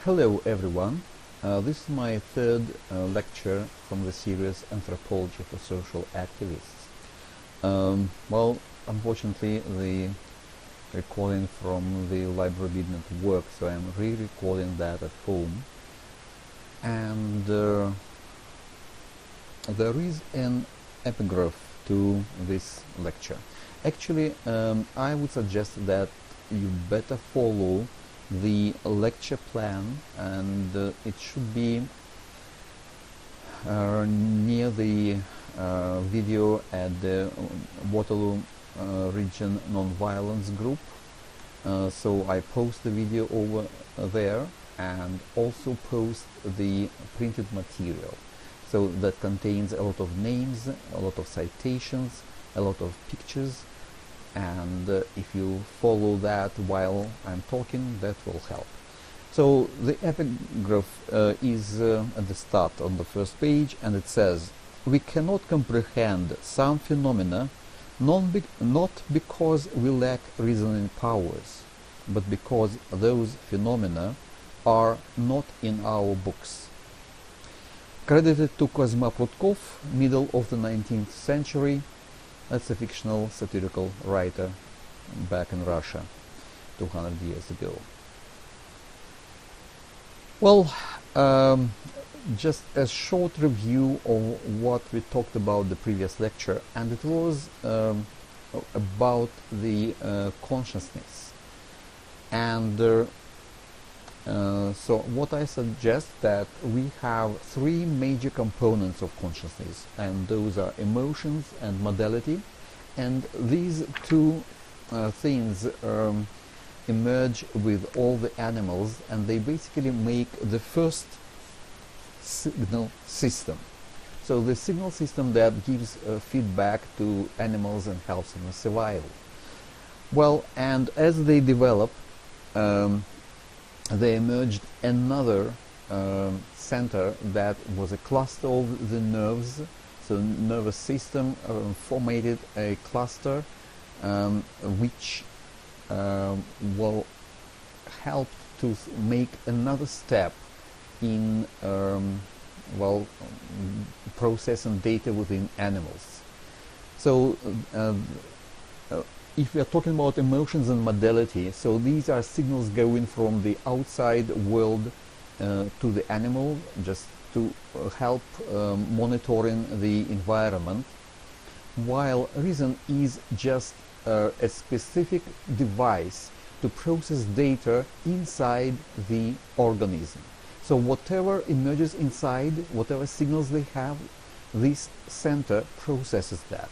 Hello everyone, this is my third lecture from the series Anthropology for Social Activists. Well, unfortunately the recording from the library didn't work, so I'm re-recording that at home. And there is an epigraph to this lecture. Actually, I would suggest that you better follow the lecture plan, and it should be near the video at the Waterloo Region Nonviolence group. So I post the video over there and also post the printed material. So that contains a lot of names, a lot of citations, a lot of pictures, and if you follow that while I'm talking, that will help. So the epigraph is at the start on the first page, and it says, "We cannot comprehend some phenomena not because we lack reasoning powers, but because those phenomena are not in our books." Credited to Kuzma Prutkov, middle of the 19th century. That's a fictional satirical writer back in Russia 200 years ago. Well, just a short review of what we talked about the previous lecture, and it was about the consciousness. And so what I suggest that we have three major components of consciousness, and those are emotions and modality, and these two things emerge with all the animals, and they basically make the first signal system. So the signal system that gives feedback to animals and helps them survival. Well, and as they develop, they emerged another center that was a cluster of the nerves. So nervous system formated a cluster which will help to make another step in processing data within animals. So if we are talking about emotions and modality, so these are signals going from the outside world to the animal, just to help monitoring the environment, while reason is just a specific device to process data inside the organism. So whatever emerges inside, whatever signals they have, this center processes that.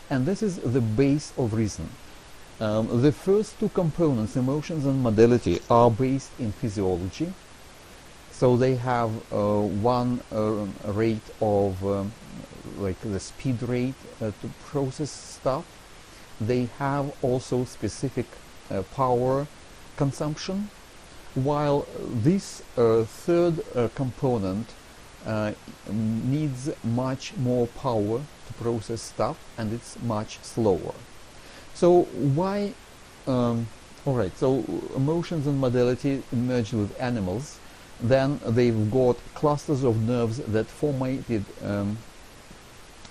And this is the base of reason. The first two components, emotions and modality, are based in physiology. So they have one rate of, like the speed rate to process stuff. They have also specific power consumption, while this third component needs much more power to process stuff, and it's much slower. So why alright, so emotions and modality emerged with animals. Then they've got clusters of nerves that formated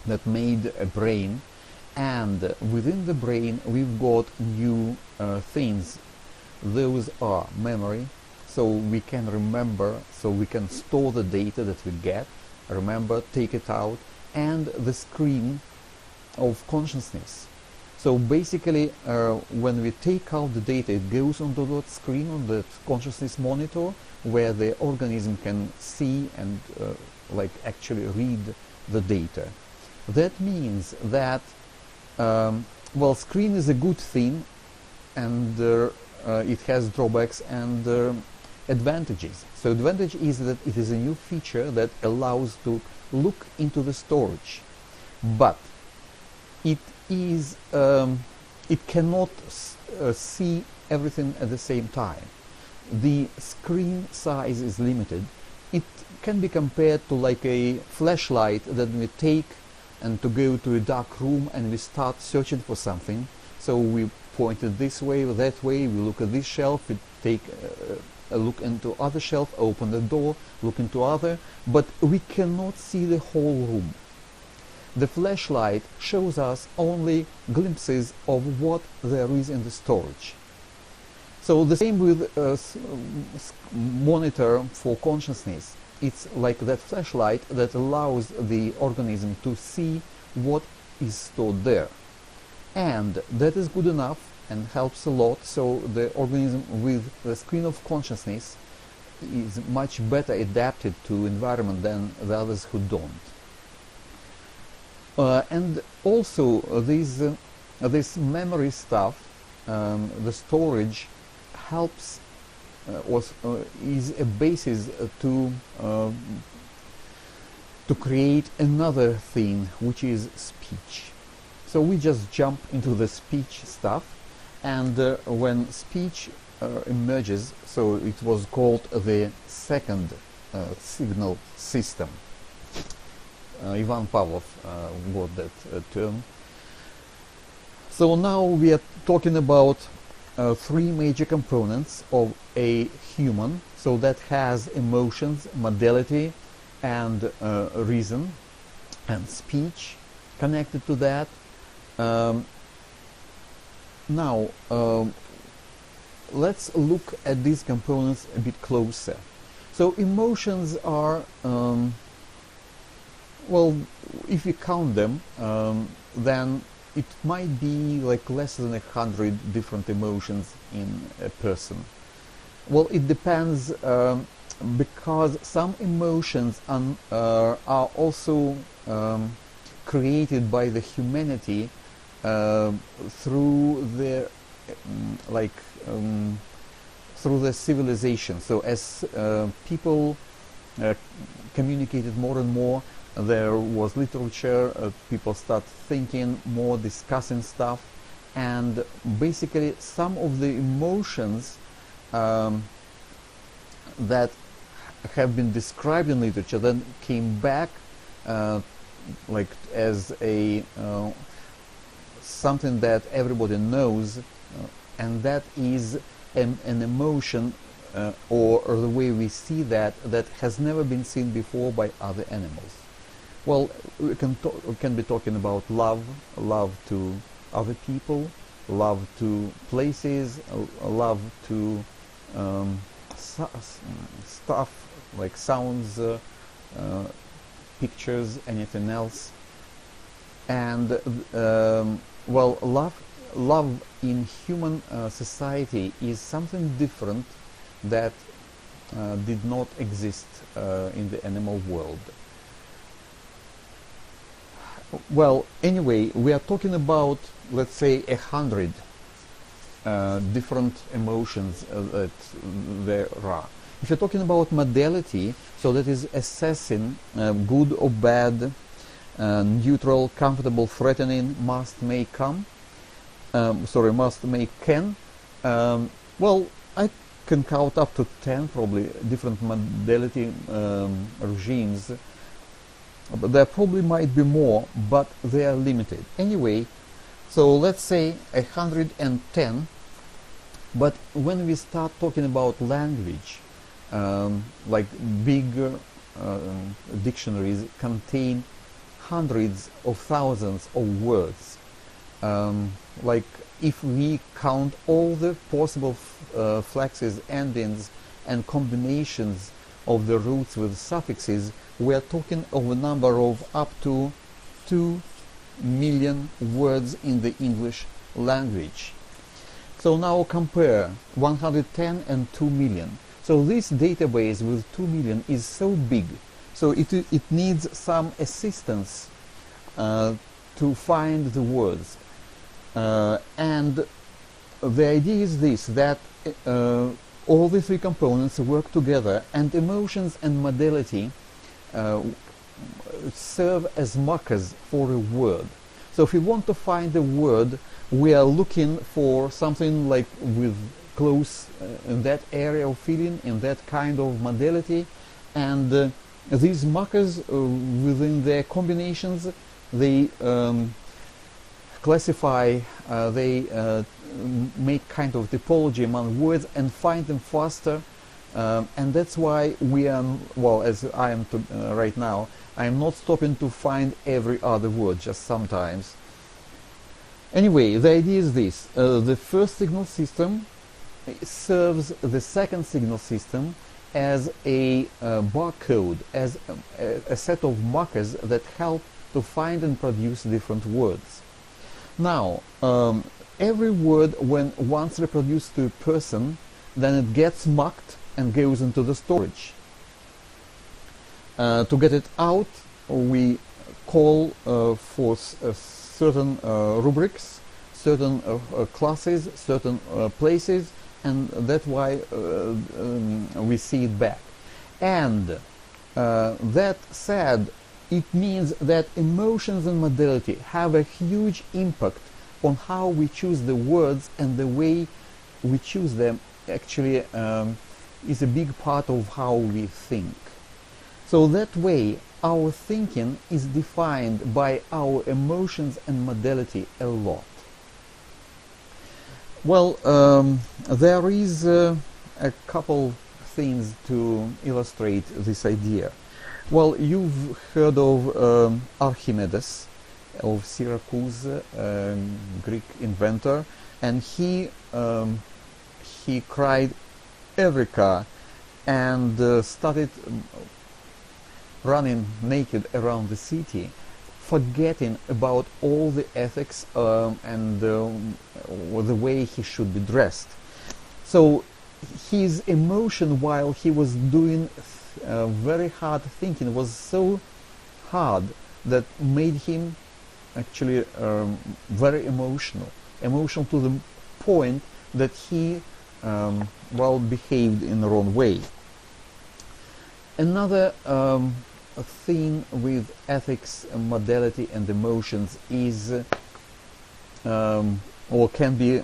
that made a brain, and within the brain we've got new things. Those are memory, so we can remember, so we can store the data that we get, remember, take it out, and the screen of consciousness. So basically when we take out the data, it goes onto that screen, on the consciousness monitor, where the organism can see and like actually read the data. That means that well, screen is a good thing, and it has drawbacks and advantages. So advantage is that it is a new feature that allows to look into the storage, but it is it cannot see everything at the same time. The screen size is limited. It can be compared to like a flashlight that we take and to go to a dark room and we start searching for something. So we point it this way or that way, we look at this shelf, we take look into other shelf, open the door, look into other, but we cannot see the whole room. The flashlight shows us only glimpses of what there is in the storage. So the same with monitor for consciousness. It's like that flashlight that allows the organism to see what is stored there. And that is good enough and helps a lot, so the organism with the screen of consciousness is much better adapted to environment than the others who don't. And also this memory stuff, the storage helps is a basis to create another thing, which is speech. So we just jump into the speech stuff, and when speech emerges, so it was called the second signal system. Ivan Pavlov got that term. So now we are talking about three major components of a human, so that has emotions, modality, and reason, and speech connected to that. Now let's look at these components a bit closer. So emotions are, well, if you count them, then it might be like less than 100 different emotions in a person. Well, it depends, because some emotions are also created by the humanity through the through the civilization. So as people communicated more and more, there was literature, people start thinking more, discussing stuff, and basically some of the emotions that have been described in literature then came back like as a something that everybody knows, and that is an emotion or the way we see that has never been seen before by other animals. Well, we can be talking about love to other people, love to places, love to stuff like sounds, pictures, anything else. And well, love in human society is something different that did not exist in the animal world. Well, anyway, we are talking about, let's say, 100 different emotions that there are. If you're talking about modality, so that is assessing good or bad, neutral, comfortable, threatening, must, may, can. Well, I can count up to 10 probably different modality regimes. But there probably might be more, but they are limited. Anyway, so let's say 110, but when we start talking about language, like bigger dictionaries contain hundreds of thousands of words. Like if we count all the possible flexes, endings, and combinations of the roots with suffixes, we are talking of a number of up to 2 million words in the English language. So now compare 110 and 2 million. So this database with 2 million is so big, so it needs some assistance to find the words. And the idea is this, that all the three components work together, and emotions and modality serve as markers for a word. So if we want to find a word, we are looking for something like with close in that area of feeling, in that kind of modality, and these markers within their combinations, they classify, they make kind of typology among words and find them faster And that's why we are, well, as I am right now, I am not stopping to find every other word, just sometimes. Anyway, the idea is this. The first signal system serves the second signal system as a barcode, as a set of markers that help to find and produce different words. Now, every word, when once reproduced to a person, then it gets marked and goes into the storage. To get it out, we call for certain rubrics, certain classes, certain places, and that's why we see it back. And that said, it means that emotions and modality have a huge impact on how we choose the words, and the way we choose them actually is a big part of how we think. So that way our thinking is defined by our emotions and modality a lot. Well, there is a couple things to illustrate this idea. Well, you've heard of Archimedes of Syracuse, Greek inventor, and he cried Eureka and started running naked around the city, forgetting about all the ethics and the way he should be dressed. So his emotion while he was doing very hard thinking was so hard that made him actually very emotional to the point that he well behaved in the wrong way. Another thing with ethics, modality and emotions is or can be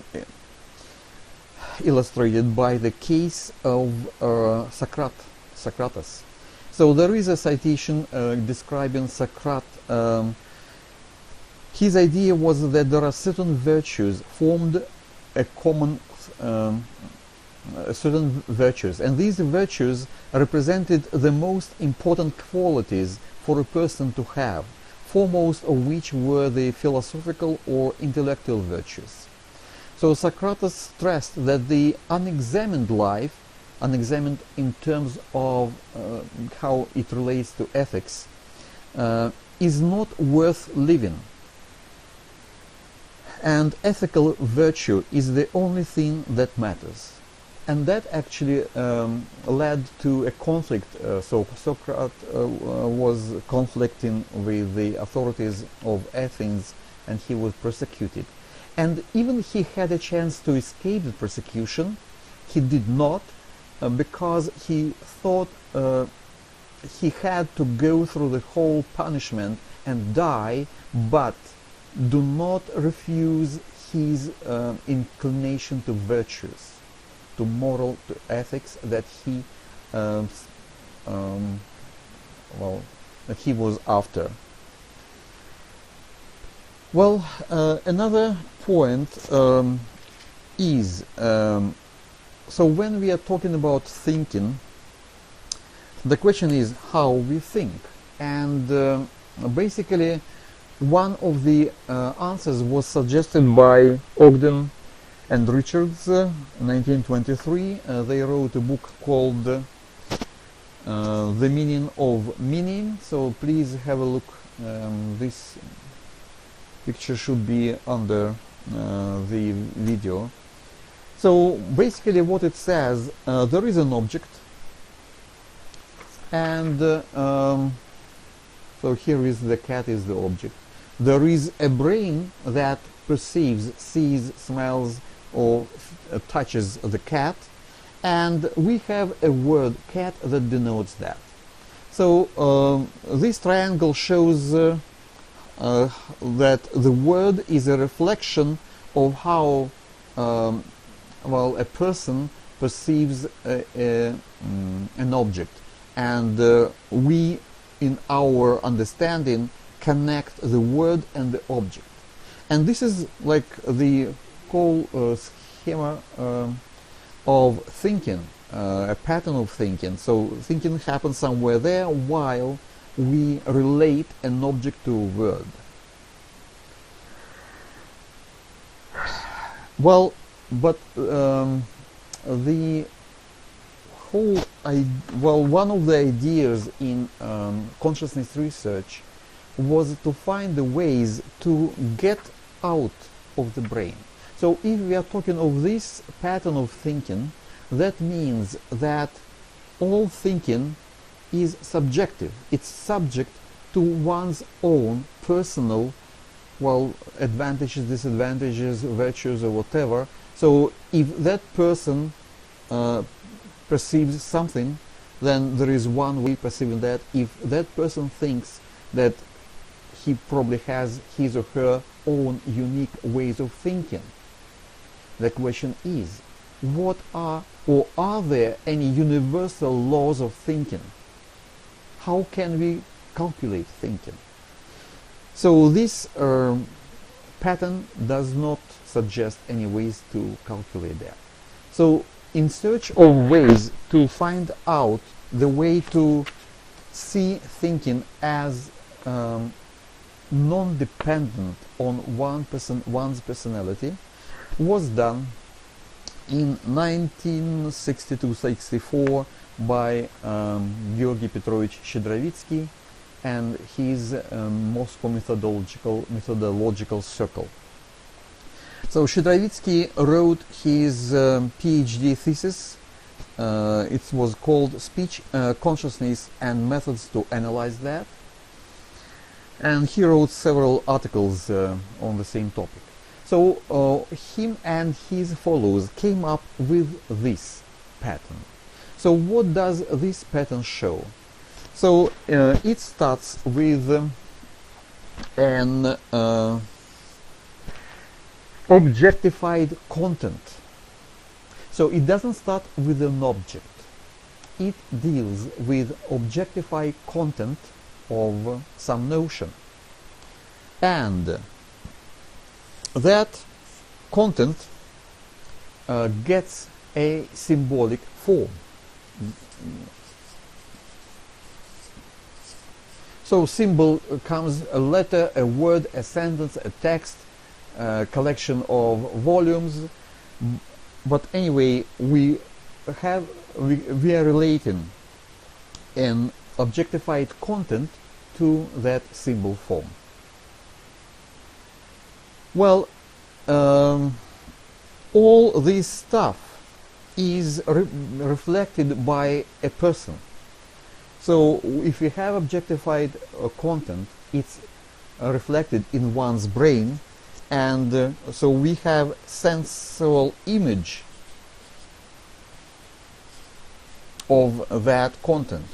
illustrated by the case of Socrates. So there is a citation describing Socrates. His idea was that there are certain virtues formed a common certain virtues, and these virtues represented the most important qualities for a person to have, foremost of which were the philosophical or intellectual virtues. So Socrates stressed that the unexamined life, unexamined in terms of how it relates to ethics, is not worth living. And ethical virtue is the only thing that matters. And that actually led to a conflict. So Socrates was conflicting with the authorities of Athens, and he was persecuted. And even he had a chance to escape the persecution, he did not, because he thought he had to go through the whole punishment and die, but do not refuse his inclination to virtues, to moral, to ethics that he well, that he was after. Well, another point is so when we are talking about thinking, the question is how we think, and basically one of the answers was suggested by Ogden and Richards in 1923. They wrote a book called The Meaning of Meaning. So please have a look. This picture should be under the video. So basically what it says, there is an object, and so here is the cat is the object. There is a brain that perceives, sees, smells, or touches the cat, and we have a word cat that denotes that. So this triangle shows that the word is a reflection of how well a person perceives an object, and we in our understanding connect the word and the object. And this is like the whole schema of thinking. a pattern of thinking. So thinking happens somewhere there while we relate an object to a word. Well, but the whole one of the ideas in consciousness research was to find the ways to get out of the brain. So if we are talking of this pattern of thinking, that means that all thinking is subjective. It's subject to one's own personal, advantages, disadvantages, virtues, or whatever. So if that person perceives something, then there is one way of perceiving that. If that person thinks that he probably has his or her own unique ways of thinking, the question is, what are there any universal laws of thinking? How can we calculate thinking? So this pattern does not suggest any ways to calculate that. So in search of ways to find out the way to see thinking as non-dependent on one's personality was done in 1962-64 by Georgy Petrovich Shchedrovitsky and his Moscow methodological circle. So Shchedrovitsky wrote his PhD thesis. It was called Speech, Consciousness and Methods to Analyze That. And he wrote several articles on the same topic. So him and his followers came up with this pattern. So what does this pattern show? So it starts with an objectified content. So it doesn't start with an object. It deals with objectified content of some notion. And that content gets a symbolic form. So symbol comes a letter, a word, a sentence, a text, a collection of volumes. But anyway, we are relating an objectified content to that symbol form. Well, all this stuff is reflected by a person. So if we have objectified content, it's reflected in one's brain, and so we have sensual image of that content.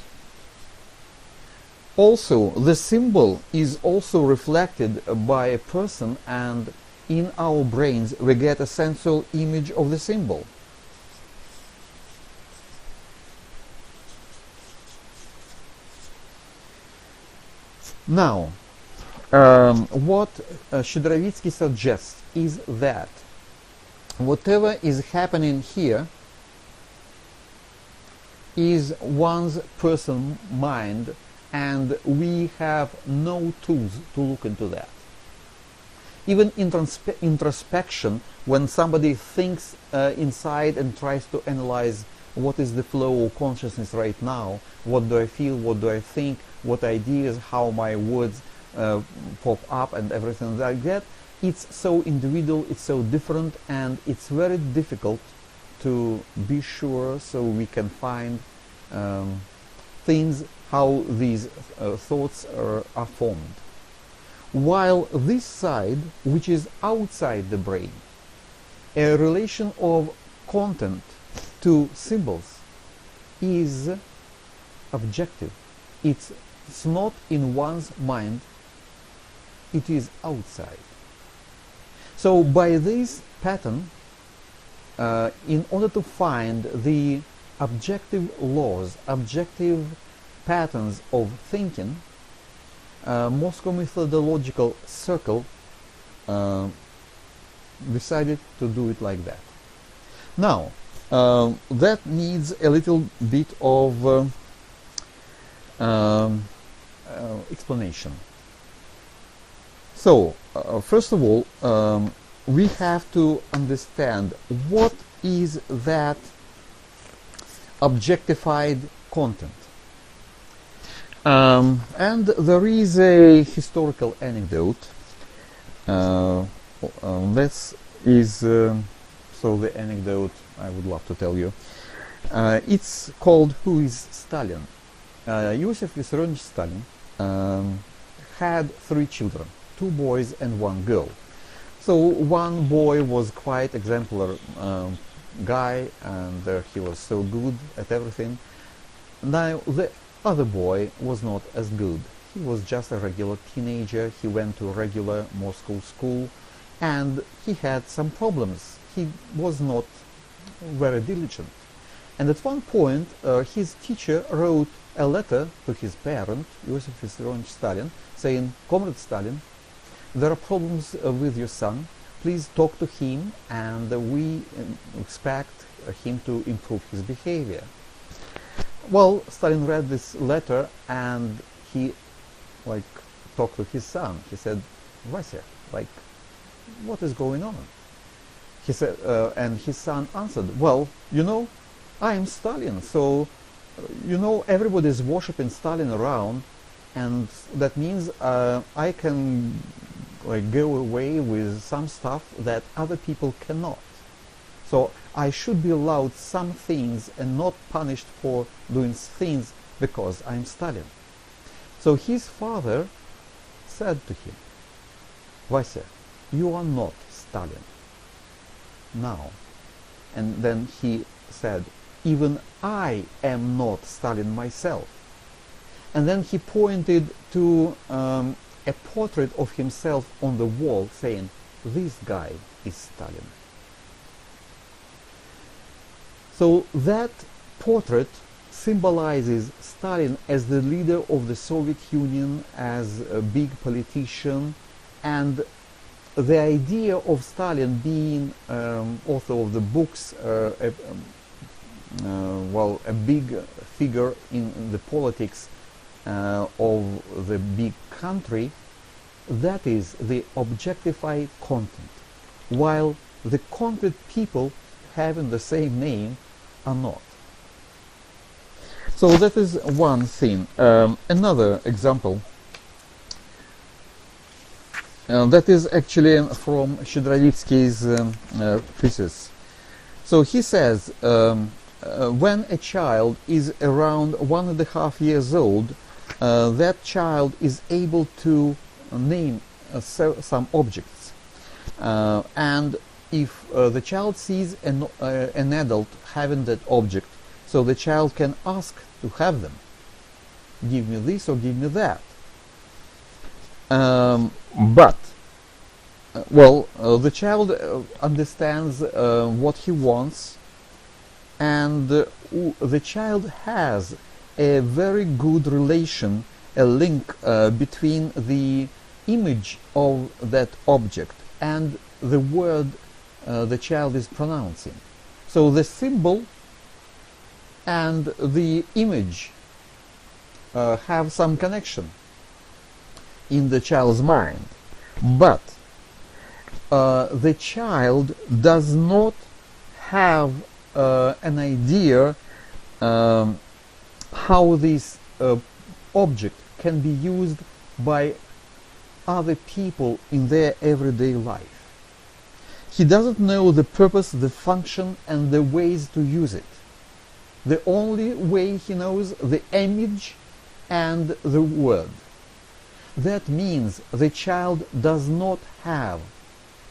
Also, the symbol is also reflected by a person, and in our brains we get a sensual image of the symbol. Now, what Shchedrovitsky suggests is that whatever is happening here is one's personal mind, and we have no tools to look into that. Even introspection, when somebody thinks inside and tries to analyze what is the flow of consciousness right now, what do I feel, what do I think, what ideas, how my words pop up and everything like that, it's so individual, it's so different, and it's very difficult to be sure, so we can find things, how these thoughts are formed. While this side, which is outside the brain, a relation of content to symbols, is objective. It's not in one's mind, it is outside. So by this pattern, in order to find the objective laws, objective patterns of thinking, Moscow methodological circle decided to do it like that. Now, that needs a little bit of explanation. So, first of all, we have to understand what is that objectified content. And there is a historical anecdote. This is so the anecdote I would love to tell you. It's called "Who is Stalin?" Joseph Vissarionovich Stalin had 3 children, 2 boys and 1 girl. So one boy was quite exemplar guy, and he was so good at everything. Now the other boy was not as good. He was just a regular teenager. He went to a regular Moscow school, and he had some problems. He was not very diligent. And at one point, his teacher wrote a letter to his parent, Joseph Vissarionovich Stalin, saying, "Comrade Stalin, there are problems with your son. Please talk to him, and we expect him to improve his behavior." Well, Stalin read this letter, and he talked to his son. He said, "Vasya, what is going on?" He said, and his son answered, "Well, I am Stalin, so everybody is worshipping Stalin around, and that means I can go away with some stuff that other people cannot. So I should be allowed some things and not punished for doing things because I'm Stalin." So his father said to him, "Vasya, you are not Stalin now." And then he said, "Even I am not Stalin myself." And then he pointed to a portrait of himself on the wall, saying, "This guy is Stalin." So that portrait symbolizes Stalin as the leader of the Soviet Union, as a big politician, and the idea of Stalin being author of the books, a big figure in the politics of the big country, that is the objectified content, while the concrete people having the same name are not. So that is one thing. Another example, that is actually from Shchedrovitsky's thesis. So he says, when a child is around 1.5 years old, that child is able to name some objects, and if the child sees an adult having that object, so the child can ask to have them. Give me this or give me that. But the child understands what he wants, and the child has a very good relation, a link between the image of that object and the word the child is pronouncing. So the symbol and the image have some connection in the child's mind, but the child does not have an idea how this object can be used by other people in their everyday life. He doesn't know the purpose, the function, and the ways to use it. The only way he knows the image and the word. That means the child does not have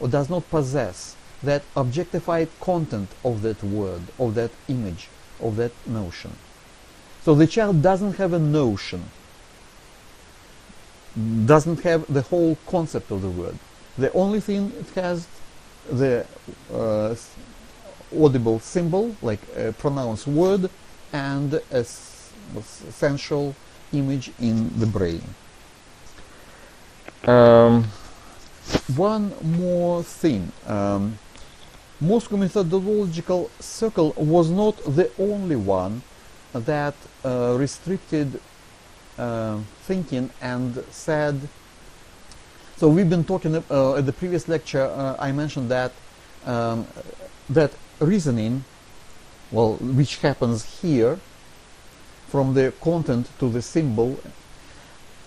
or does not possess that objectified content of that word, of that image, of that notion. So the child doesn't have a notion, doesn't have the whole concept of the word. The only thing it has, the audible symbol, like a pronounced word, and a essential image in the brain. One more thing. Moscow methodological circle was not the only one that restricted thinking and said. So we've been talking at the previous lecture. I mentioned that that reasoning, well, which happens here, from the content to the symbol,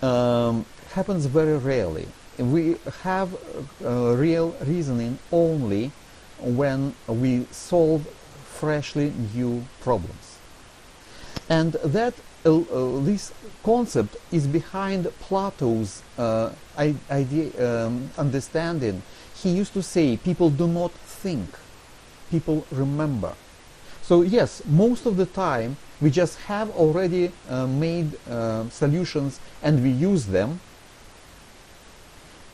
happens very rarely. We have real reasoning only when we solve freshly new problems. And that this concept is behind Plato's understanding. He used to say, people do not think, people remember. So yes, most of the time we just have already made solutions and we use them,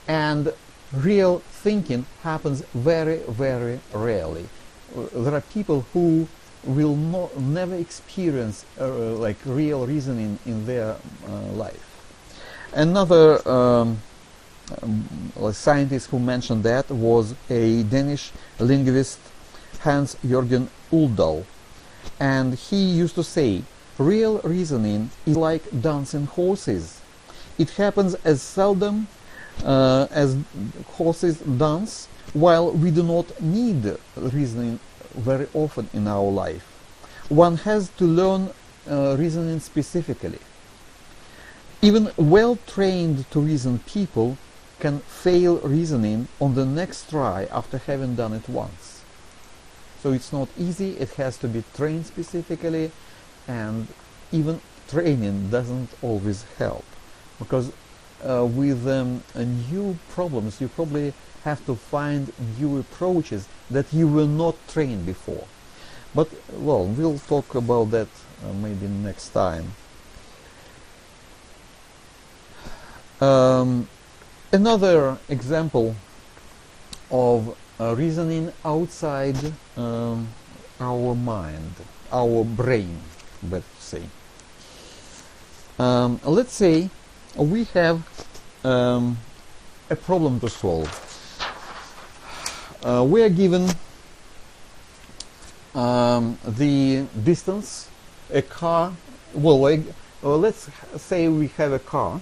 and real thinking happens very, very rarely. There are people who will never experience like real reasoning in their life. Another scientist who mentioned that was a Danish linguist, Hans Jørgen Uldal, and he used to say, real reasoning is like dancing horses. It happens as seldom as horses dance, while we do not need reasoning very often in our life. One has to learn reasoning specifically. Even well-trained to reason people can fail reasoning on the next try after having done it once. So it's not easy, it has to be trained specifically, and even training doesn't always help, because with new problems you probably have to find new approaches that you were not trained before. But well, we'll talk about that maybe next time. Another example of reasoning outside our mind, our brain, let's say. Let's say we have a problem to solve. We are given the distance, a car, well, let's say we have a car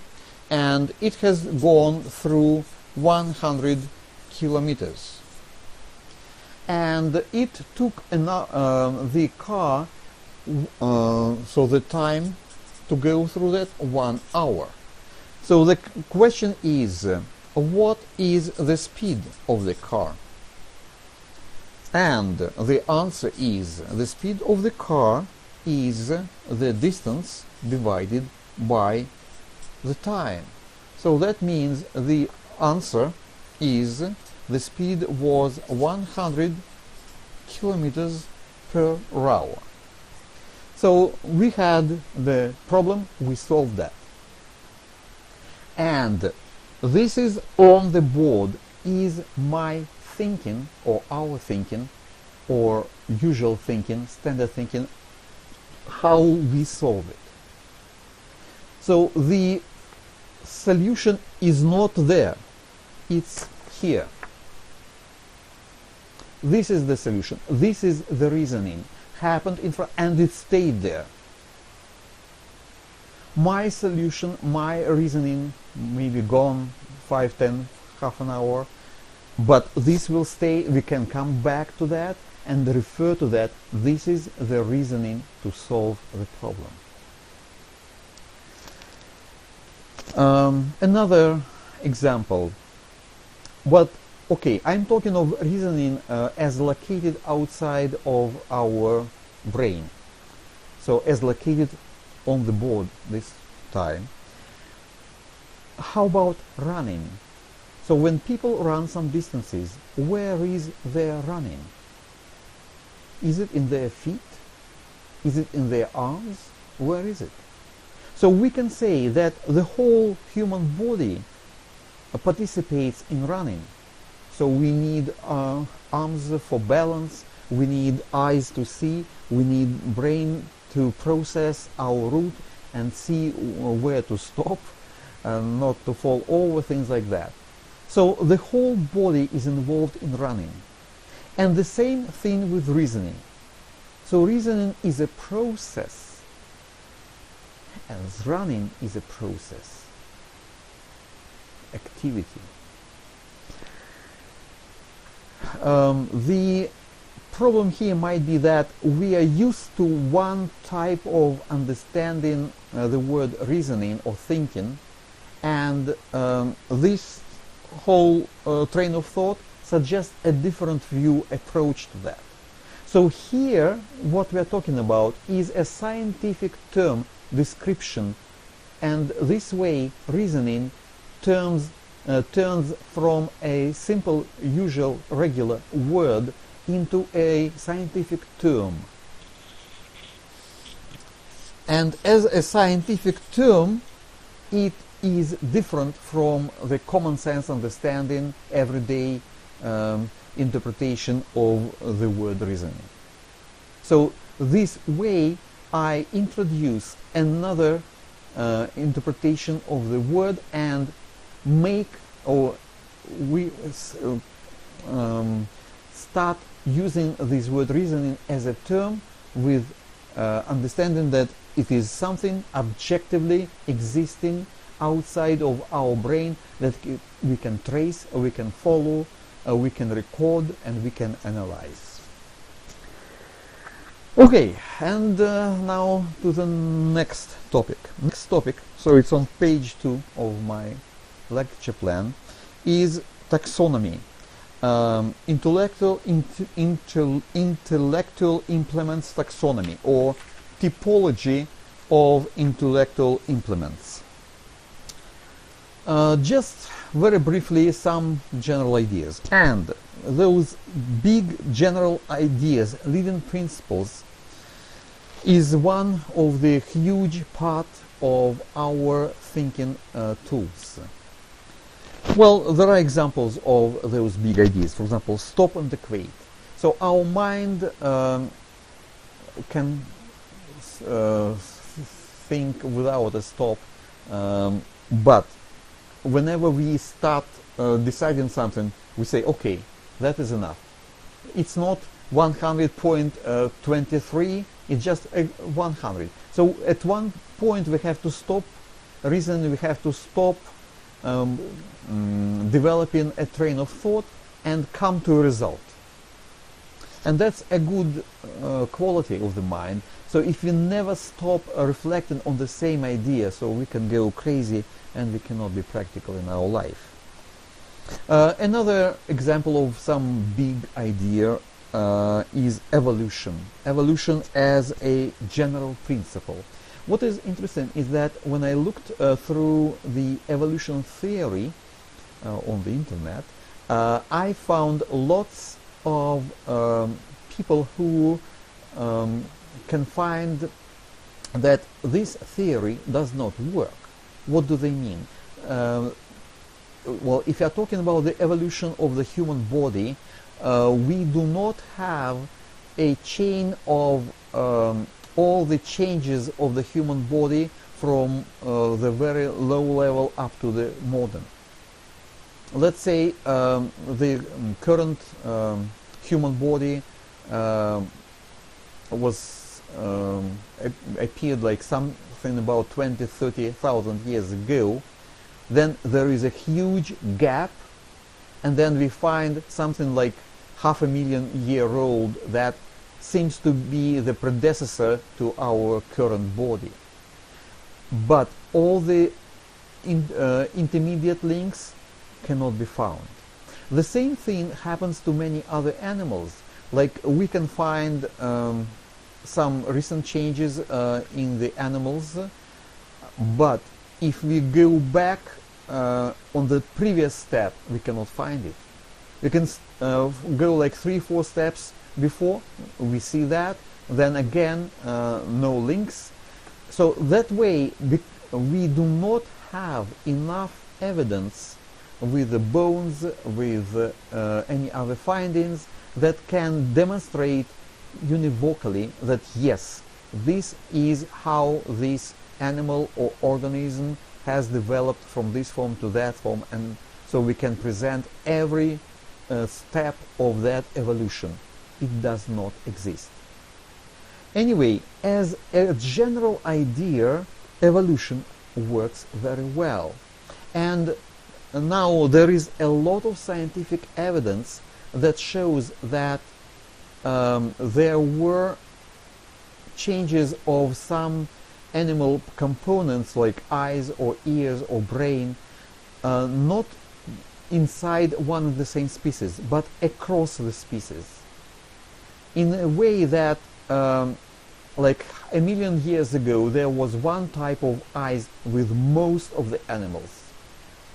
and it has gone through 100 kilometers, and it took the car, so the time to go through that, 1 hour. So the question is, what is the speed of the car? And the answer is, the speed of the car is the distance divided by the time. So that means the answer is, the speed was 100 kilometers per hour. So we had the problem, we solved that. And this is on the board, is my thinking, or our thinking, or usual thinking, standard thinking, how we solve it. So the solution is not there, it's here. This is the solution, this is the reasoning, happened in front, and it stayed there. My solution, my reasoning may be gone 5, 10, half an hour, but this will stay. We can come back to that and refer to that. This is the reasoning to solve the problem. Another example. But okay, I'm talking of reasoning as located outside of our brain. So as located on the board this time. How about running? So when people run some distances, where is their running? Is it in their feet? Is it in their arms? Where is it? So we can say that the whole human body participates in running. So we need arms for balance, we need eyes to see, we need brain to process our route and see where to stop and not to fall over, things like that. So the whole body is involved in running. And the same thing with reasoning. So reasoning is a process, as running is a process, activity. The problem here might be that we are used to one type of understanding the word reasoning or thinking, and this whole train of thought suggests a different view approach to that. So here what we are talking about is a scientific term description, and this way reasoning turns from a simple, usual, regular word into a scientific term. And as a scientific term, it is different from the common sense understanding, everyday interpretation of the word reasoning. So this way I introduce another interpretation of the word and make, or we start using this word reasoning as a term with understanding that it is something objectively existing outside of our brain that we can trace, or we can follow, we can record, and we can analyze. Okay, and now to the next topic. Next topic, so it's on page 2 of my lecture plan, is taxonomy. Intellectual implements taxonomy, or typology of intellectual implements. Just very briefly some general ideas, and those big general ideas, leading principles, is one of the huge part of our thinking tools. Well, there are examples of those big ideas. For example, stop and equate. So our mind can think without a stop, but whenever we start deciding something, we say, okay, that is enough. It's not 100.23, it's just 100. So at one point we have to stop reasoning, we have to stop developing a train of thought and come to a result. And that's a good quality of the mind. So if we never stop reflecting on the same idea, so we can go crazy and we cannot be practical in our life. Another example of some big idea is evolution. Evolution as a general principle. What is interesting is that when I looked through the evolution theory on the internet, I found lots of people who can find that this theory does not work. What do they mean? Well, if you are talking about the evolution of the human body, we do not have a chain of all the changes of the human body from the very low level up to the modern. Let's say the current human body was appeared like something about 20-30,000 years ago. Then there is a huge gap, and then we find something like 500,000 year old that seems to be the predecessor to our current body. But all the intermediate links cannot be found. The same thing happens to many other animals. Like we can find some recent changes in the animals, but if we go back on the previous step, we cannot find it. We can go like 3-4 steps before, we see that, then again no links. So that way we do not have enough evidence with the bones, with any other findings that can demonstrate univocally that yes, this is how this animal or organism has developed from this form to that form, and so we can present every step of that evolution. It does not exist. Anyway, as a general idea, evolution works very well. And now there is a lot of scientific evidence that shows that there were changes of some animal components like eyes or ears or brain, not inside one and the same species, but across the species, in a way that like 1 million years ago there was one type of eyes with most of the animals.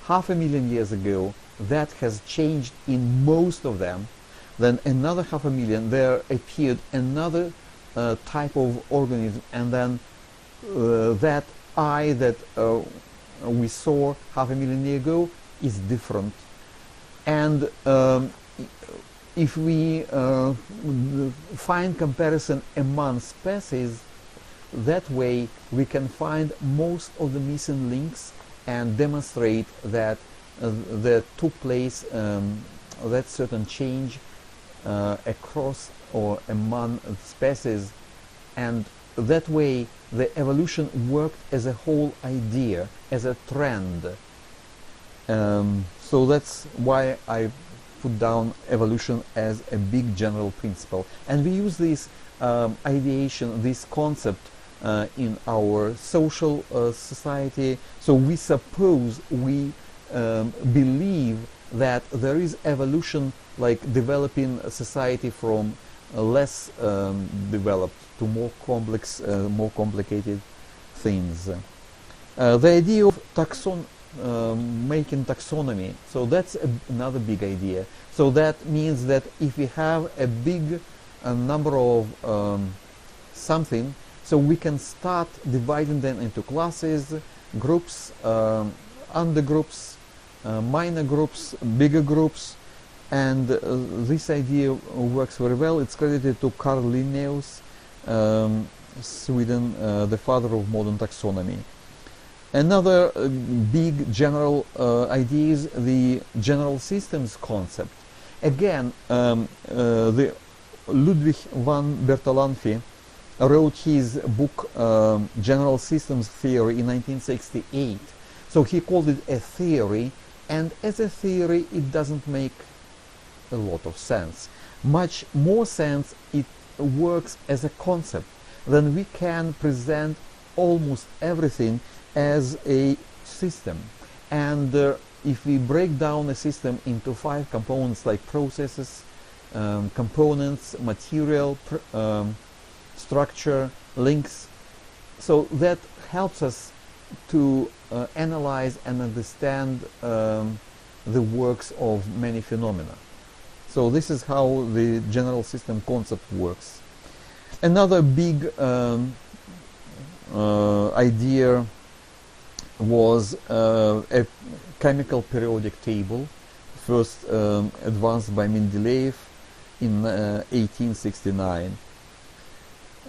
500,000 years ago that has changed in most of them. Then another 500,000 there appeared another type of organism, and then that eye that we saw 500,000 years ago is different. And if we find comparison among species, that way we can find most of the missing links and demonstrate that there took place that certain change across or among species, and that way the evolution worked as a whole idea, as a trend. So that's why I put down evolution as a big general principle, and we use this ideation, this concept in our social society. So we suppose, we believe that there is evolution, like developing a society from less developed to more complex, more complicated things. The idea of making taxonomy, so that's another big idea. So that means that if we have a big number of something, so we can start dividing them into classes, groups, undergroups, minor groups, bigger groups, and this idea works very well. It's credited to Carl Linnaeus, Sweden, the father of modern taxonomy. Another big general idea is the general systems concept. Again, the Ludwig van Bertalanffy wrote his book General Systems Theory in 1968. So he called it a theory, and as a theory it doesn't make a lot of sense. Much more sense it works as a concept. Then we can present almost everything as a system. And if we break down a system into 5 components like processes, components, material, structure, links, so that helps us to analyze and understand the works of many phenomena. So this is how the general system concept works. Another big idea was a chemical periodic table, first advanced by Mendeleev in 1869.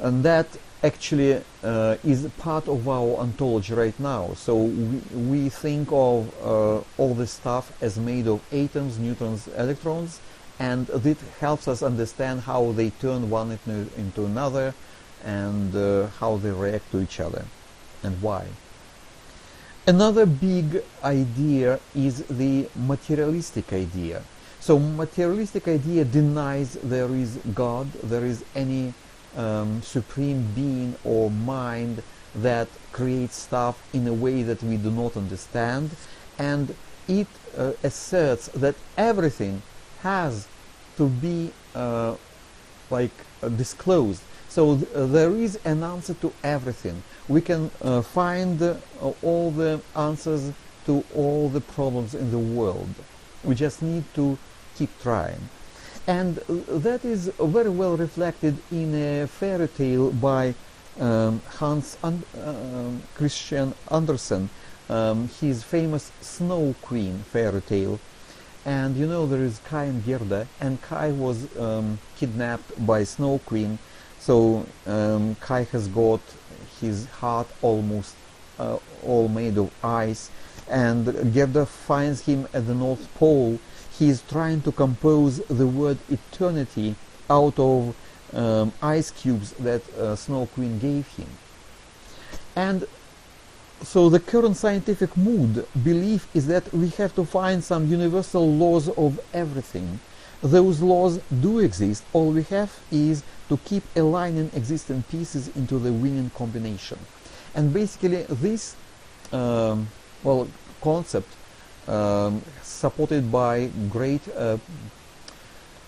And that actually is part of our ontology right now. So we think of all this stuff as made of atoms, neutrons, electrons, and it helps us understand how they turn one into another, and how they react to each other, and why. Another big idea is the materialistic idea. So materialistic idea denies there is God, there is any supreme being or mind that creates stuff in a way that we do not understand, and it asserts that everything has to be disclosed. So there is an answer to everything. We can find all the answers to all the problems in the world. We just need to keep trying. And that is very well reflected in a fairy tale by Hans Christian Andersen, his famous Snow Queen fairy tale. And you know, there is Kai and Gerda, and Kai was kidnapped by Snow Queen. So Kai has got his heart almost all made of ice, and Gerda finds him at the North Pole. he is trying to compose the word eternity out of ice cubes that Snow Queen gave him. And so the current scientific mood, belief, is that we have to find some universal laws of everything. Those laws do exist. All we have is to keep aligning existing pieces into the winning combination. And basically this concept, supported by great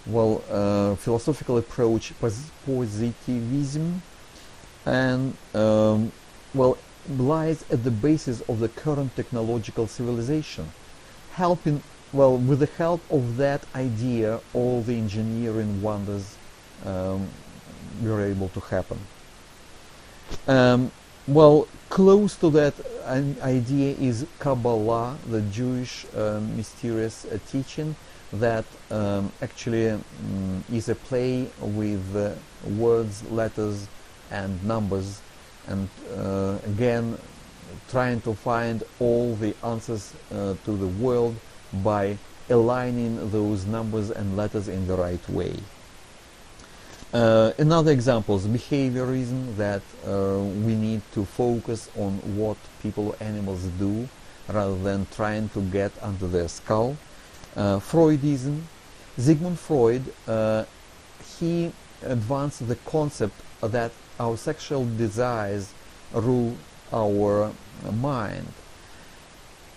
philosophical approach, positivism, and lies at the basis of the current technological civilization, helping, with the help of that idea, all the engineering wonders were able to happen. Close to that idea is Kabbalah, the Jewish mysterious teaching that actually is a play with words, letters, and numbers, and again trying to find all the answers to the world by aligning those numbers and letters in the right way. Another example is behaviorism, that we need to focus on what people or animals do rather than trying to get under their skull. Freudism, Sigmund Freud, he advanced the concept that our sexual desires rule our mind.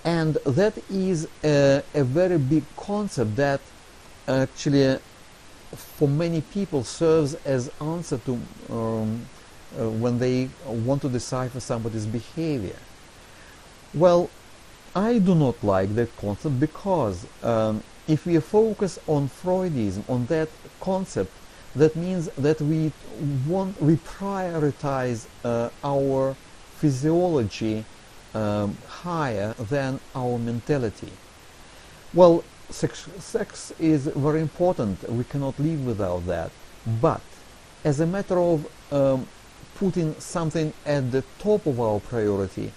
And that is a very big concept that actually for many people serves as answer to when they want to decipher somebody's behavior. Well, I do not like that concept because if we focus on Freudism, on that concept, that means that we prioritize our physiology higher than our mentality. Well, sex is very important, we cannot live without that, but as a matter of putting something at the top of our priority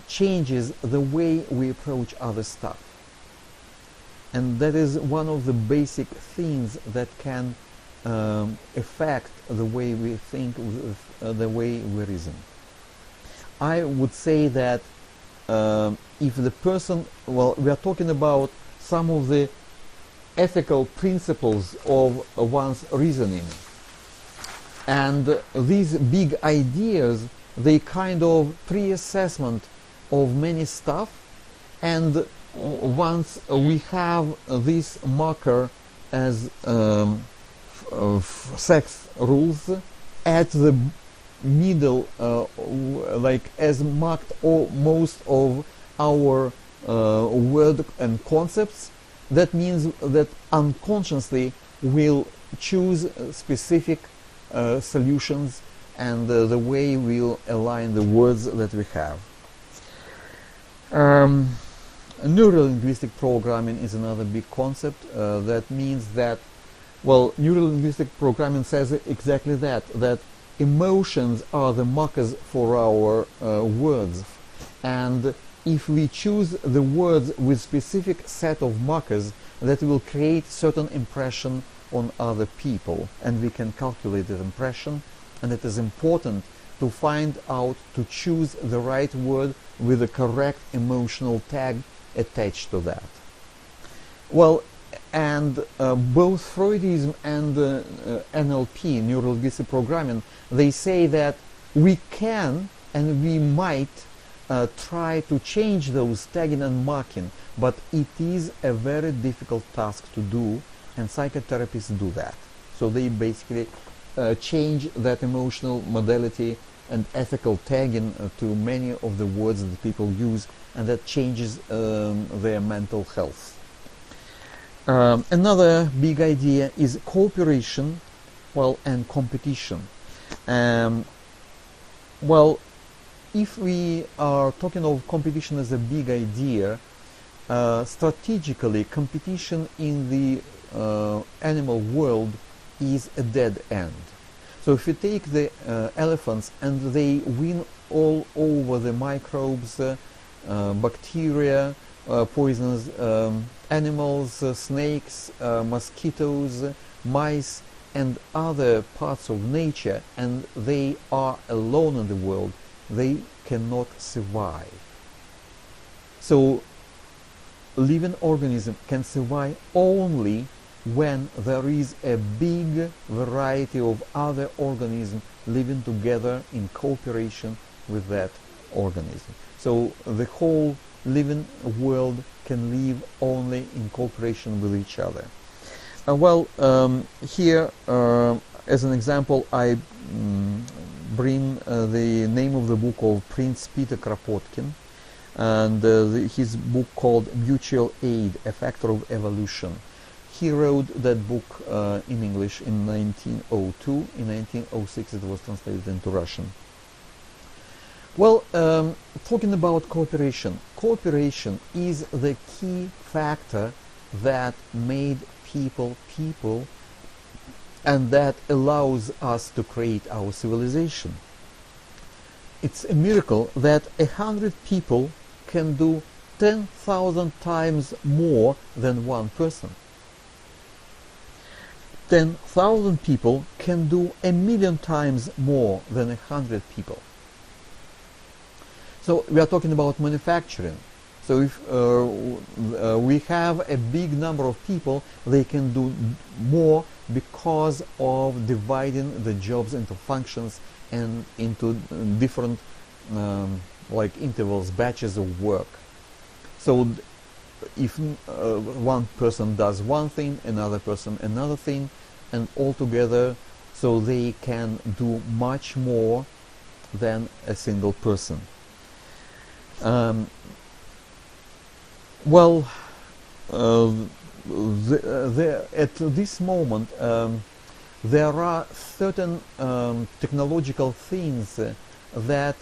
changes the way we approach other stuff. And that is one of the basic things that can affect the way we think, the way we reason. I would say that if the person, we are talking about some of the ethical principles of one's reasoning, and these big ideas, they kind of pre-assessment of many stuff, and once we have this marker as sex rules at the middle, like as marked most of our word and concepts, that means that unconsciously we'll choose specific solutions, and the way we'll align the words that we have. Neuro-linguistic programming is another big concept. That means that, neuro-linguistic programming says exactly that emotions are the markers for our words, and if we choose the words with specific set of markers, that will create certain impression on other people, and we can calculate that impression, and it is important to find out to choose the right word with the correct emotional tag attached to that. And both Freudism and NLP, neuro-linguistic programming, they say that we can and we might try to change those tagging and marking, but it is a very difficult task to do, and psychotherapists do that. So they basically change that emotional modality and ethical tagging to many of the words that people use, and that changes their mental health. Another big idea is cooperation, and competition. If we are talking of competition as a big idea, strategically, competition in the animal world is a dead end. So if you take the elephants and they win all over the microbes, bacteria, poisonous animals, snakes, mosquitoes, mice, and other parts of nature, and they are alone in the world, they cannot survive. So living organism can survive only when there is a big variety of other organisms living together in cooperation with that organism. So the whole living world can live only in cooperation with each other. Here as an example I bring the name of the book of Prince Peter Kropotkin, and his book called Mutual Aid, A Factor of Evolution. He wrote that book in English in 1902. In 1906 it was translated into Russian. Well, talking about cooperation. Cooperation is the key factor that made people people, and that allows us to create our civilization. It's a miracle that 100 people can do 10,000 times more than one person. 10,000 people can do 1,000,000 times more than 100 people. So we are talking about manufacturing. So if we have a big number of people, they can do more because of dividing the jobs into functions and into different like intervals, batches of work. So if one person does one thing, another person another thing, and all together, so they can do much more than a single person. At this moment there are certain technological things that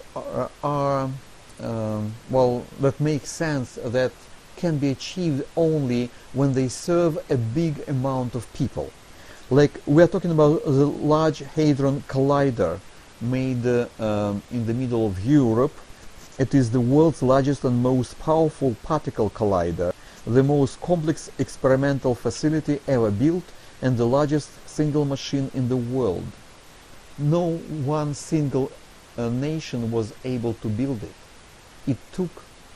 that make sense, that can be achieved only when they serve a big amount of people. Like we are talking about the Large Hadron Collider made in the middle of Europe. It is the world's largest and most powerful particle collider, the most complex experimental facility ever built, and the largest single machine in the world. No one single nation was able to build it. It took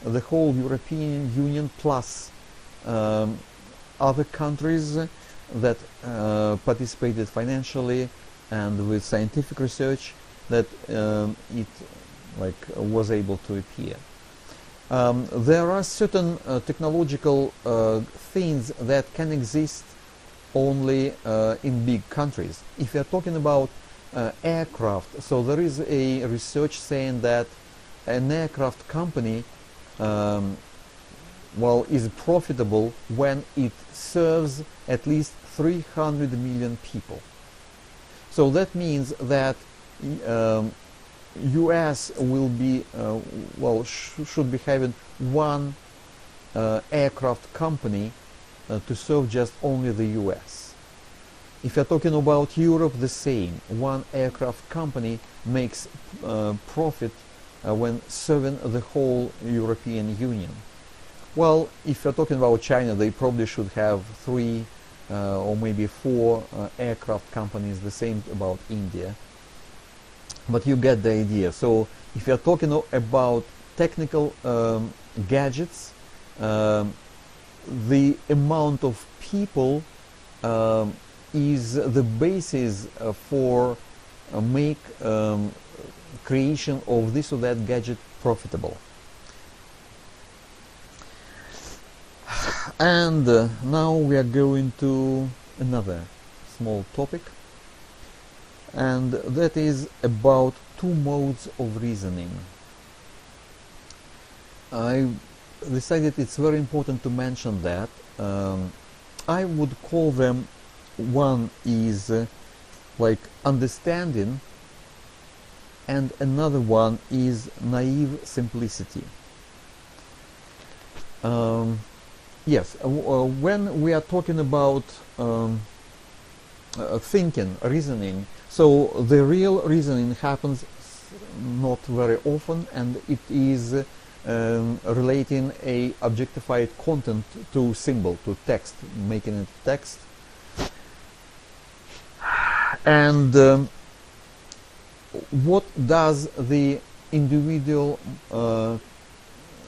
the whole European Union plus other countries that participated financially and with scientific research that it was able to appear. There are certain technological things that can exist only in big countries. If you are talking about aircraft, so there is a research saying that an aircraft company is profitable when it serves at least 300 million people. So that means that US will be should be having one aircraft company to serve just only the US. If you're talking about Europe, the same. One aircraft company makes profit when serving the whole European Union. Well, if you're talking about China, they probably should have 3 or maybe 4 aircraft companies, the same about India. But you get the idea. So if you're talking about technical gadgets, the amount of people is the basis for make creation of this or that gadget profitable. And now we are going to another small topic, and that is about 2 modes of reasoning. I decided it's very important to mention that. I would call them, one is like understanding, and another one is naive simplicity. Yes, when we are talking about thinking, reasoning, so the real reasoning happens not very often, and it is relating a objectified content to symbol, to text, making it text. And what does the individual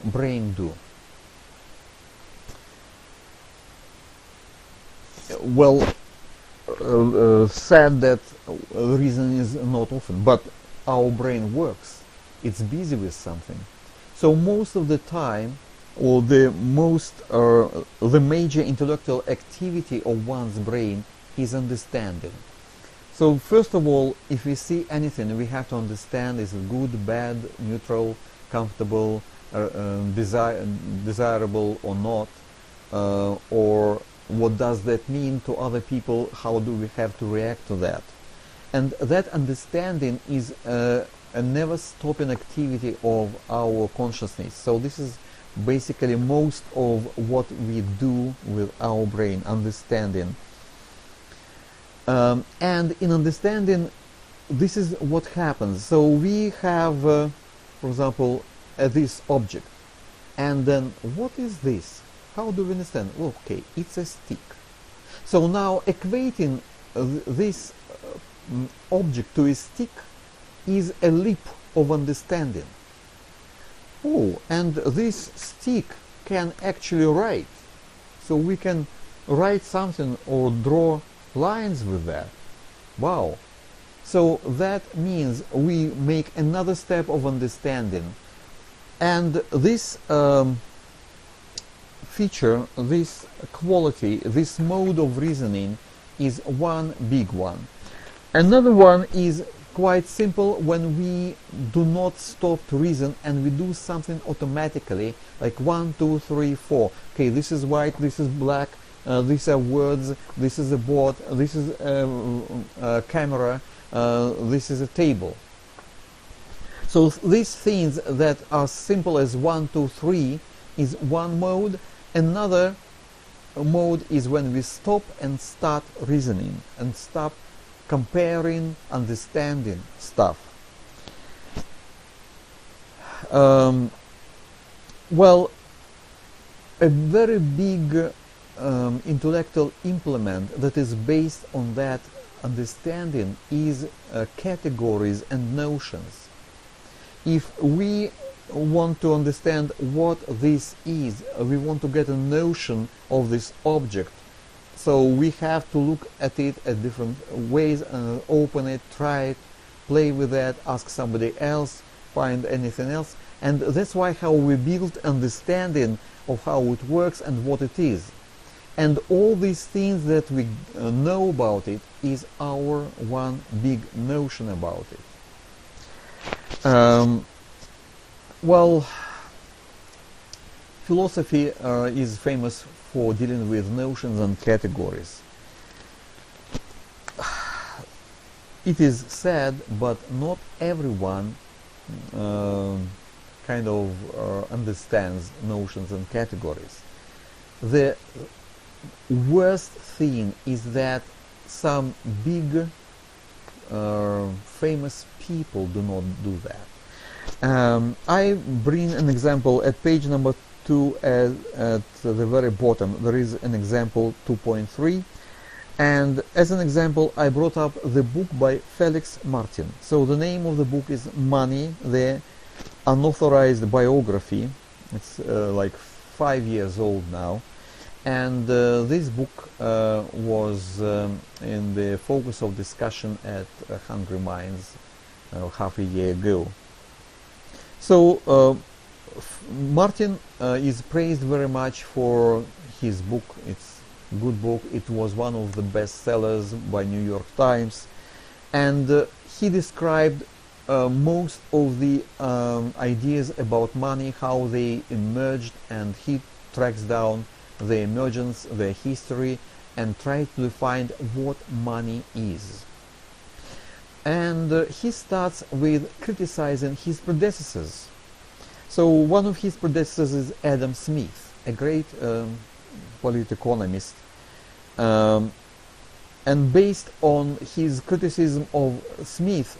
brain do? Well, said that reason is not often, but our brain works. It's busy with something. So most of the time, or the major intellectual activity of one's brain is understanding. So first of all, if we see anything, we have to understand: is it good, bad, neutral, comfortable, desirable or not, or what does that mean to other people? How do we have to react to that? And that understanding is a never-stopping activity of our consciousness. So this is basically most of what we do with our brain, understanding. And in understanding, this is what happens. So we have, for example, this object, and then what is this? How do we understand? Well, okay, it's a stick. So now equating this object to a stick is a leap of understanding. Oh, and this stick can actually write. So we can write something or draw lines with that. Wow. So that means we make another step of understanding. And this feature, this quality, this mode of reasoning is one big one. Another one is quite simple: when we do not stop to reason and we do something automatically, like 1, 2, 3, 4. Okay, this is white, this is black, these are words, this is a board, this is a camera, this is a table. So these things that are simple as 1, 2, 3 is one mode. Another mode is when we stop and start reasoning and stop comparing, understanding stuff. Well, a very big intellectual implement that is based on that understanding is categories and notions. If we want to understand what this is, we want to get a notion of this object, so we have to look at it at different ways and open it, try it, play with that, ask somebody else, find anything else. And that's why how we build understanding of how it works and what it is. And all these things that we know about it is our one big notion about it. Well, philosophy is famous for dealing with notions and categories. It is said, but not everyone kind of understands notions and categories. The worst thing is that some big famous people do not do that. I bring an example at page number 2 at the very bottom. There is an example 2.3, and as an example I brought up the book by Felix Martin. So the name of the book is Money, the Unauthorized Biography. It's like 5 years old now, and this book was in the focus of discussion at Hungry Minds half a year ago. So Martin is praised very much for his book. It's a good book. It was one of the best sellers by New York Times, and he described most of the ideas about money, how they emerged, and he tracks down the emergence, their history, and tries to define what money is. And he starts with criticizing his predecessors. So one of his predecessors is Adam Smith, a great politeconomist. And based on his criticism of Smith,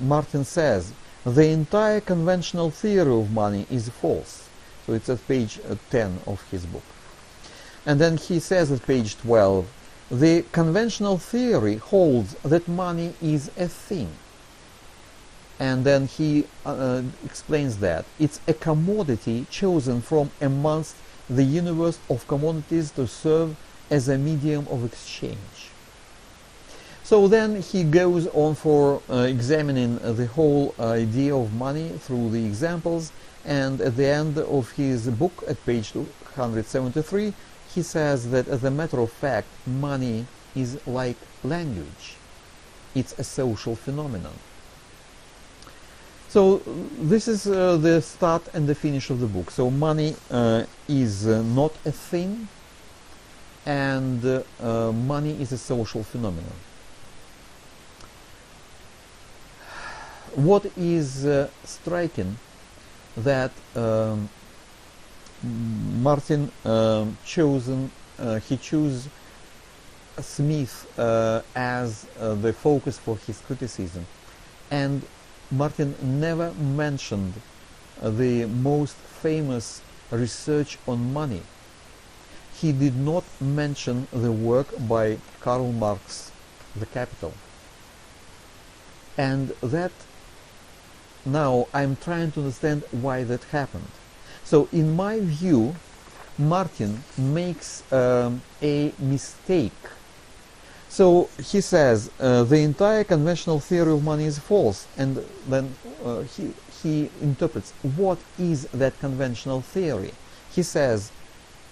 Martin says, the entire conventional theory of money is false. So it's at page 10 of his book. And then he says at page 12, the conventional theory holds that money is a thing. And then he explains that it's a commodity chosen from amongst the universe of commodities to serve as a medium of exchange. So then he goes on for examining the whole idea of money through the examples, and at the end of his book at page 273 he says that, as a matter of fact, money is like language. It's a social phenomenon. So this is the start and the finish of the book. So money is not a thing, and money is a social phenomenon. What is striking, that Martin chose Smith as the focus for his criticism, and Martin never mentioned the most famous research on money. He did not mention the work by Karl Marx, The Capital. And that, now I'm trying to understand why that happened. So in my view, Martin makes a mistake. So he says the entire conventional theory of money is false, and then he interprets what is that conventional theory. He says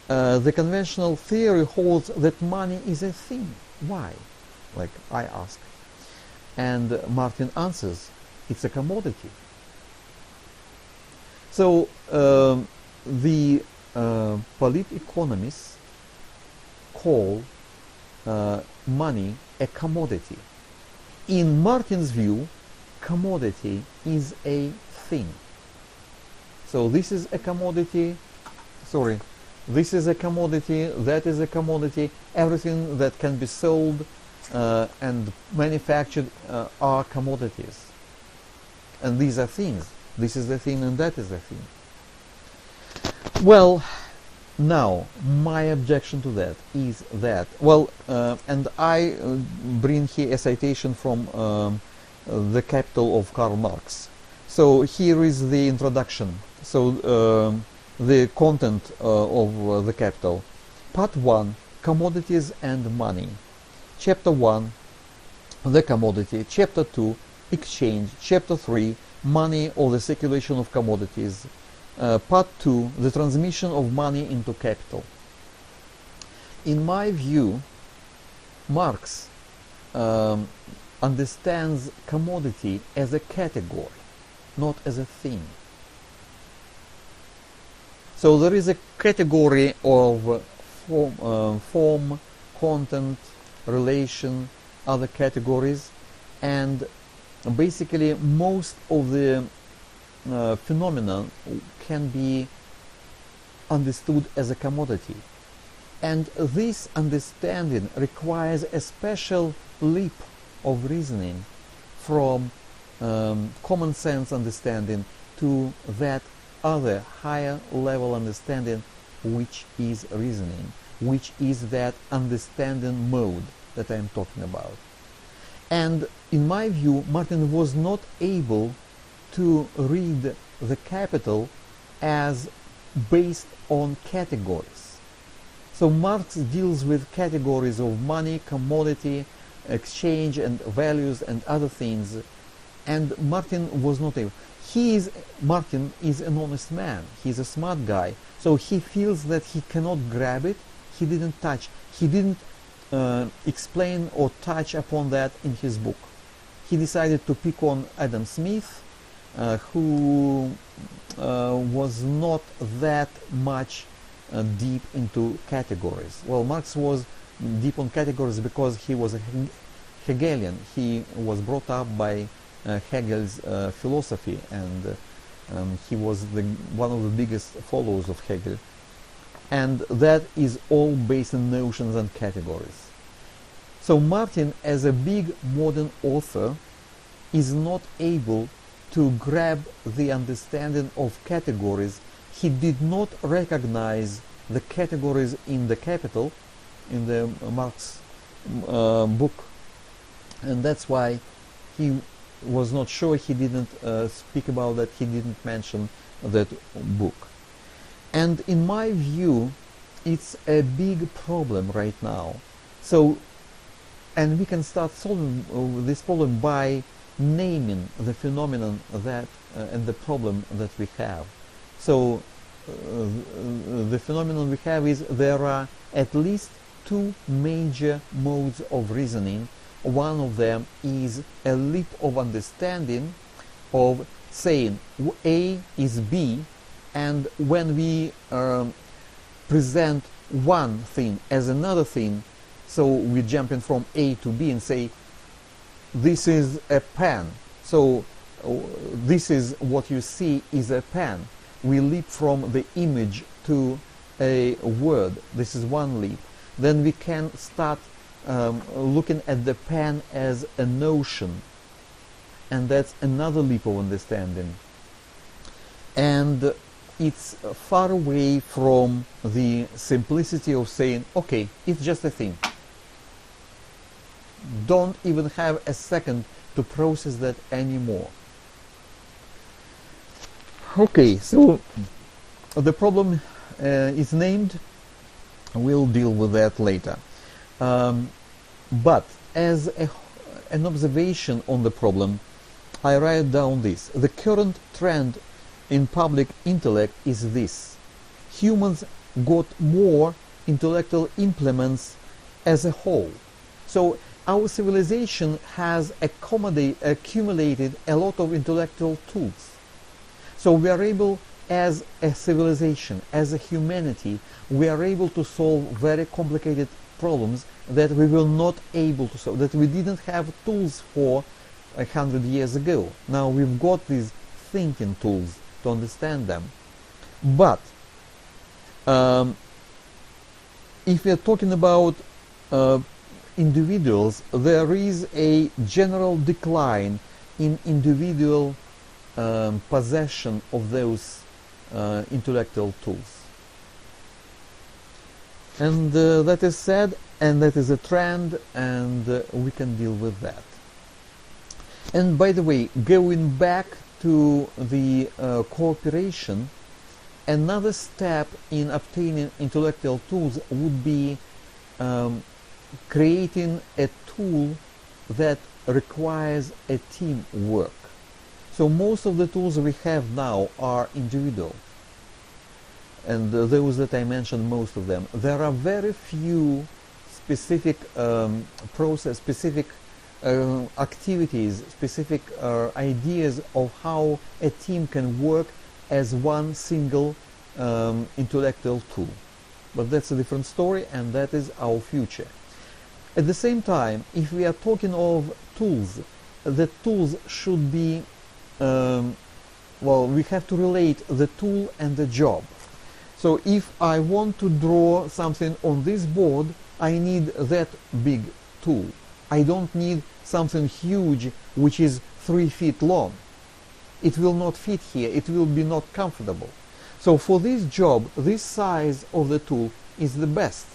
the conventional theory holds that money is a thing. Why? Like I ask. And Martin answers, it's a commodity. So the politeconomists call money a commodity. In Martin's view, commodity is a thing. So this is a commodity, this is a commodity, that is a commodity, everything that can be sold and manufactured are commodities. And these are things. This is the thing and that is the thing. Well, now, my objection to that is that, well, and I bring here a citation from The Capital of Karl Marx. So here is the introduction. So the content of The Capital. Part 1, Commodities and Money. Chapter 1, The Commodity. Chapter 2, Exchange. Chapter 3, Money or the Circulation of Commodities. Part 2, the transmission of money into capital. In my view, Marx understands commodity as a category, not as a thing. So there is a category of form, content, relation, other categories, and basically most of the phenomena can be understood as a commodity, and this understanding requires a special leap of reasoning from common sense understanding to that other higher level understanding, which is reasoning, which is that understanding mode that I'm talking about. And in my view, Martin was not able to read The Capital as based on categories. So Marx deals with categories of money, commodity, exchange and values and other things, and Martin was not able. Martin is an honest man, he's a smart guy, so he feels that he cannot grab it, he didn't touch, he didn't explain or touch upon that in his book. He decided to pick on Adam Smith, who was not that much deep into categories. Well, Marx was deep on categories because he was a Hegelian. He was brought up by Hegel's philosophy, and he was one of the biggest followers of Hegel. And that is all based on notions and categories. So Martin, as a big modern author, is not able to grab the understanding of categories, he did not recognize the categories in the capital, in the Marx book, and that's why he was not sure, he didn't speak about that, he didn't mention that book. And in my view, it's a big problem right now. So, and we can start solving this problem by naming the phenomenon that and the problem that we have. So the phenomenon we have is there are at least two major modes of reasoning. One of them is a leap of understanding of saying A is B, and when we present one thing as another thing, so we're jumping from A to B and say this is a pen, so this is what you see is a pen. We leap from the image to a word. This is one leap. Then we can start looking at the pen as a notion, and that's another leap of understanding. And it's far away from the simplicity of saying, okay, it's just a thing. Don't even have a second to process that anymore. Okay, so the problem is named. We'll deal with that later. But as an observation on the problem, I write down this. The current trend in public intellect is this: humans got more intellectual implements as a whole. So our civilization has accumulated a lot of intellectual tools. So we are able, as a civilization, as a humanity, we are able to solve very complicated problems that we were not able to solve, that we didn't have tools for 100 years ago. Now we've got these thinking tools to understand them. But if we are talking about individuals, there is a general decline in individual possession of those intellectual tools. And that is sad, and that is a trend, and we can deal with that. And by the way, going back to the cooperation, another step in obtaining intellectual tools would be creating a tool that requires a teamwork. So most of the tools we have now are individual, and those that I mentioned, most of them. There are very few specific specific activities, specific ideas of how a team can work as one single intellectual tool. But that's a different story, and that is our future. At the same time, if we are talking of tools, the tools should be well, we have to relate the tool and the job. So if I want to draw something on this board, I need that big tool. I don't need something huge which is 3 feet long. It will not fit here, it will be not comfortable. So for this job, this size of the tool is the best.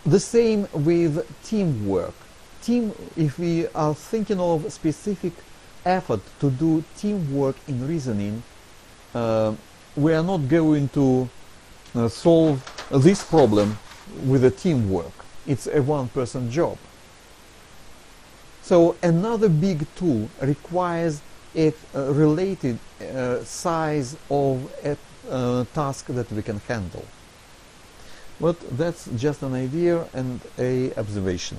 The same with teamwork. If we are thinking of specific effort to do teamwork in reasoning, we are not going to solve this problem with a teamwork. It's a one-person job. So another big tool requires a related size of a task that we can handle. But that's just an idea and a observation.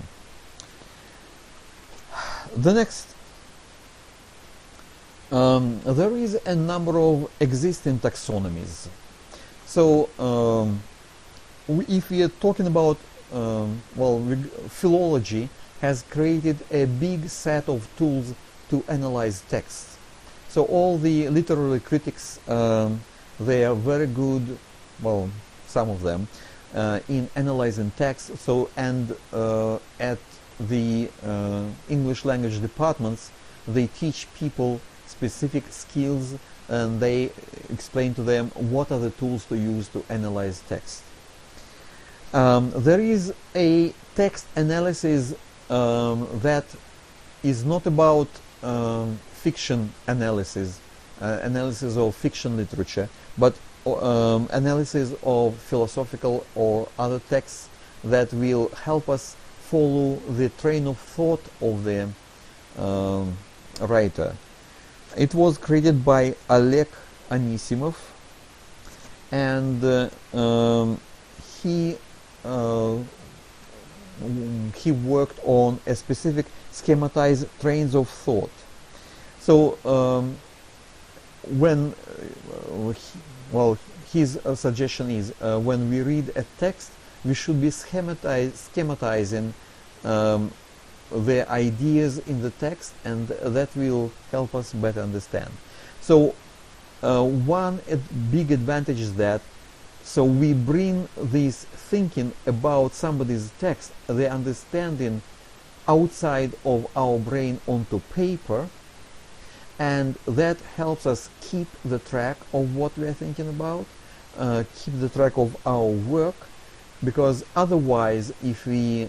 The next, there is a number of existing taxonomies. So if we are talking about, philology has created a big set of tools to analyze texts. So all the literary critics, they are very good, well, some of them, in analyzing text. So, and at the English language departments, they teach people specific skills, and they explain to them what are the tools to use to analyze text. There is a text analysis that is not about fiction analysis, analysis of fiction literature, but analysis of philosophical or other texts that will help us follow the train of thought of the writer. It was created by Oleg Anisimov, and he worked on a specific schematized trains of thought. So his suggestion is when we read a text, we should be schematizing the ideas in the text, and that will help us better understand. So one big advantage is that so we bring this thinking about somebody's text, the understanding outside of our brain onto paper, and that helps us keep the track of what we are thinking about, keep the track of our work, because otherwise if we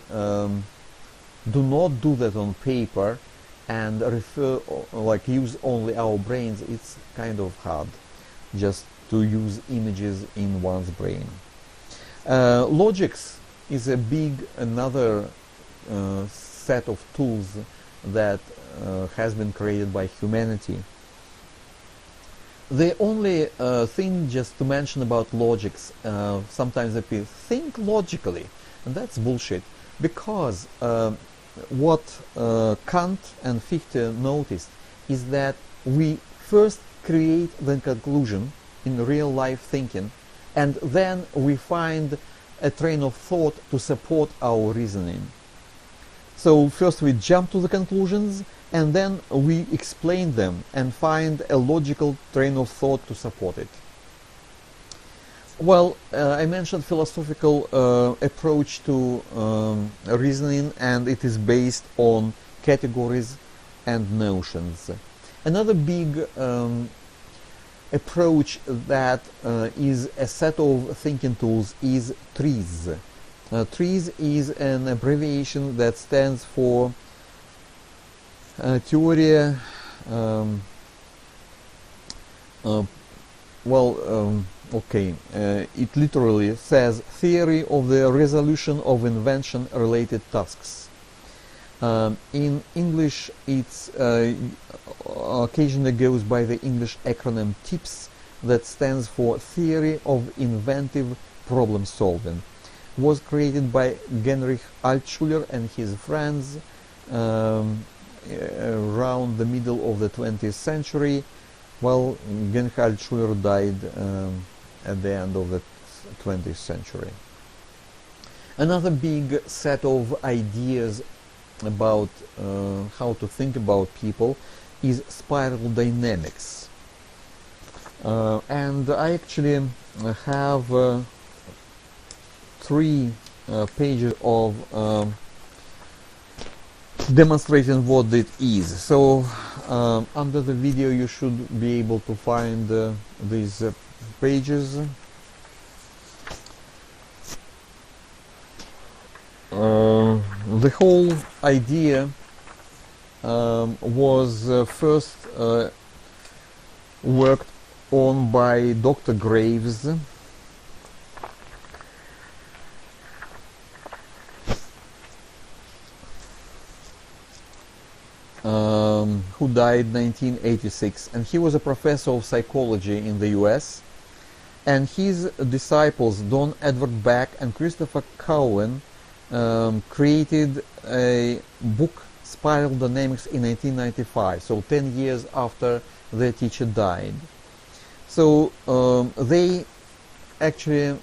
do not do that on paper and use only our brains, it's kind of hard just to use images in one's brain. Logics is another set of tools that has been created by humanity. The only thing just to mention about logics, sometimes people think logically, and that's bullshit, because what Kant and Fichte noticed is that we first create the conclusion in real life thinking, and then we find a train of thought to support our reasoning. So first we jump to the conclusions, and then we explain them and find a logical train of thought to support it. Well, I mentioned philosophical approach to reasoning, and it is based on categories and notions. Another big approach that is a set of thinking tools is TREES. TREES is an abbreviation that stands for Теория, it literally says theory of the resolution of invention related tasks. In English, it's occasionally goes by the English acronym TIPS, that stands for Theory of Inventive Problem Solving. Was created by Heinrich Altschuler and his friends around the middle of the 20th century. Well, Heinrich Altschuler died at the end of the 20th century. Another big set of ideas about how to think about people is spiral dynamics. And I actually have 3 pages of demonstrating what it is. So under the video you should be able to find these pages. The whole idea was first worked on by Dr. Graves, who died in 1986, and he was a professor of psychology in the US, and his disciples Don Edward Beck and Christopher Cowan created a book, Spiral Dynamics, in 1995, so 10 years after their teacher died. So they actually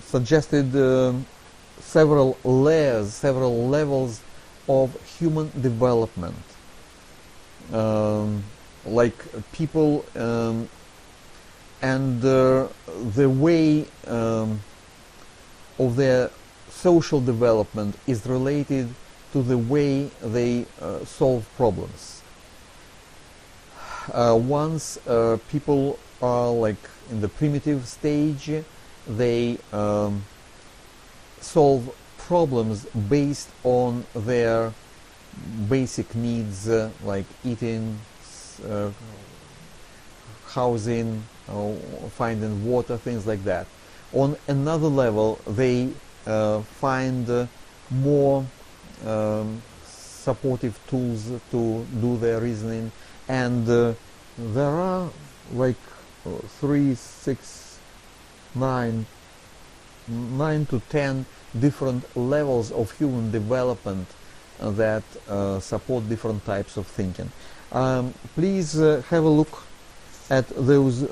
suggested several layers, several levels of human development, like people and the way of their social development is related to the way they solve problems. Once people are like in the primitive stage, they solve problems based on their basic needs, like eating, housing, finding water, things like that. On another level, they find more supportive tools to do their reasoning, and there are like 3, 6, 9 to 10 different levels of human development that support different types of thinking. Please have a look at those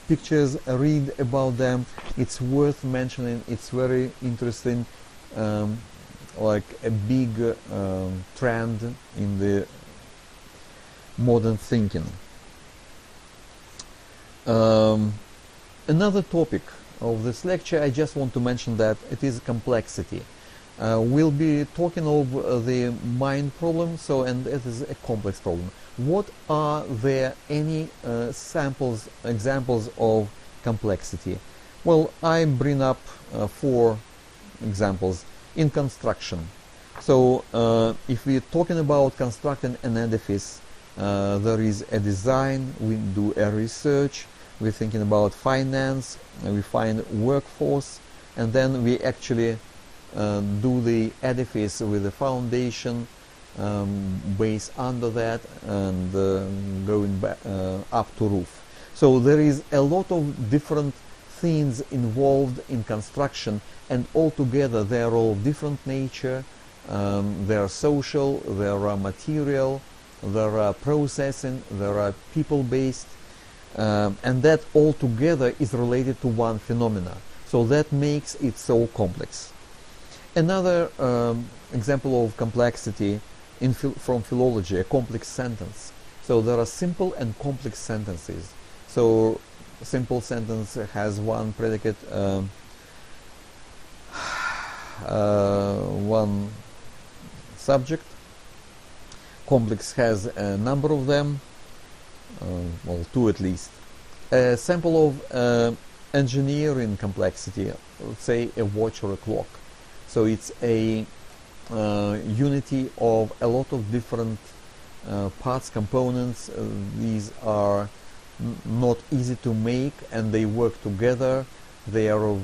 pictures, read about them. It's worth mentioning. It's very interesting, like a big trend in the modern thinking. Another topic of this lecture, I just want to mention that it is complexity. We'll be talking of the mind problem, and it is a complex problem. What are there any examples of complexity? Well, I bring up 4 examples. In construction. So if we're talking about constructing an edifice, there is a design, we do a research, we're thinking about finance, we find workforce, and then we actually do the edifice with the foundation, base under that, and going back up to roof. So there is a lot of different things involved in construction, and altogether they are all different nature. They are social, there are material, there are processing, there are people-based, and that altogether is related to one phenomena. So that makes it so complex. Another example of complexity from philology, a complex sentence. So there are simple and complex sentences. So simple sentence has one predicate, one subject. Complex has a number of them, well, 2 at least. A sample of engineering complexity, let's say a watch or a clock. So it's a unity of a lot of different parts, components. These are not easy to make, and they work together. They are of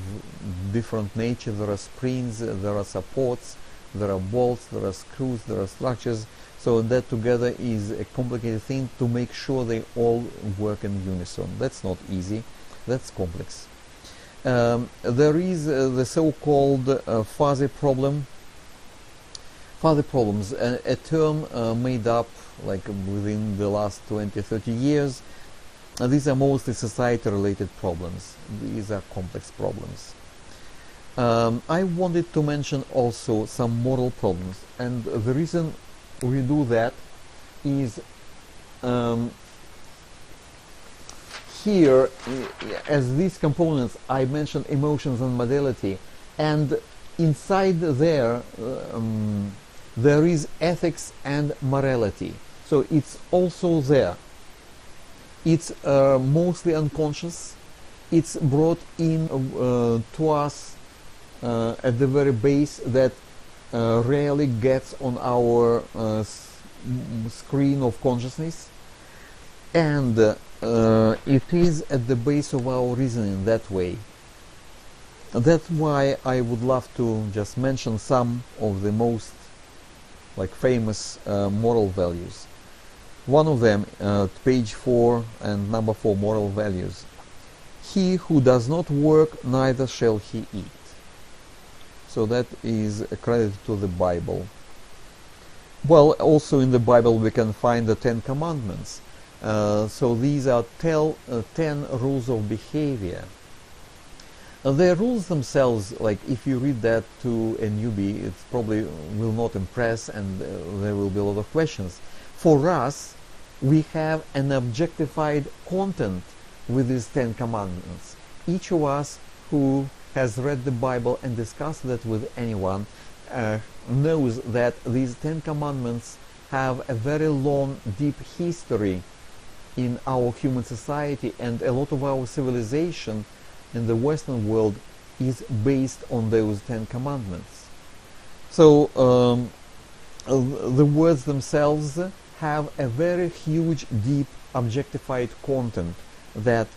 different nature. There are springs, there are supports, there are bolts, there are screws, there are structures. So that together is a complicated thing to make sure they all work in unison. That's not easy. That's complex. There is the so-called fuzzy problem. Fuzzy problems, a term made up like within the last 20-30 years. These are mostly society-related problems. These are complex problems. I wanted to mention also some moral problems, and the reason we do that is here, as these components, I mentioned emotions and modality, and inside there there is ethics and morality. So it's also there. It's mostly unconscious. It's brought in to us at the very base that rarely gets on our screen of consciousness, and it is at the base of our reasoning that way. That's why I would love to just mention some of the most famous moral values. One of them, page 4 and number 4, moral values. He who does not work, neither shall he eat. So that is a credit to the Bible. Well, also in the Bible we can find the 10 Commandments. So these are 10 rules of behavior. The rules themselves, if you read that to a newbie, it probably will not impress, and there will be a lot of questions. For us, we have an objectified content with these 10 Commandments. Each of us who has read the Bible and discussed that with anyone knows that these 10 commandments have a very long, deep history in our human society, and a lot of our civilization in the Western world is based on those 10 commandments. So the words themselves have a very huge, deep, objectified content that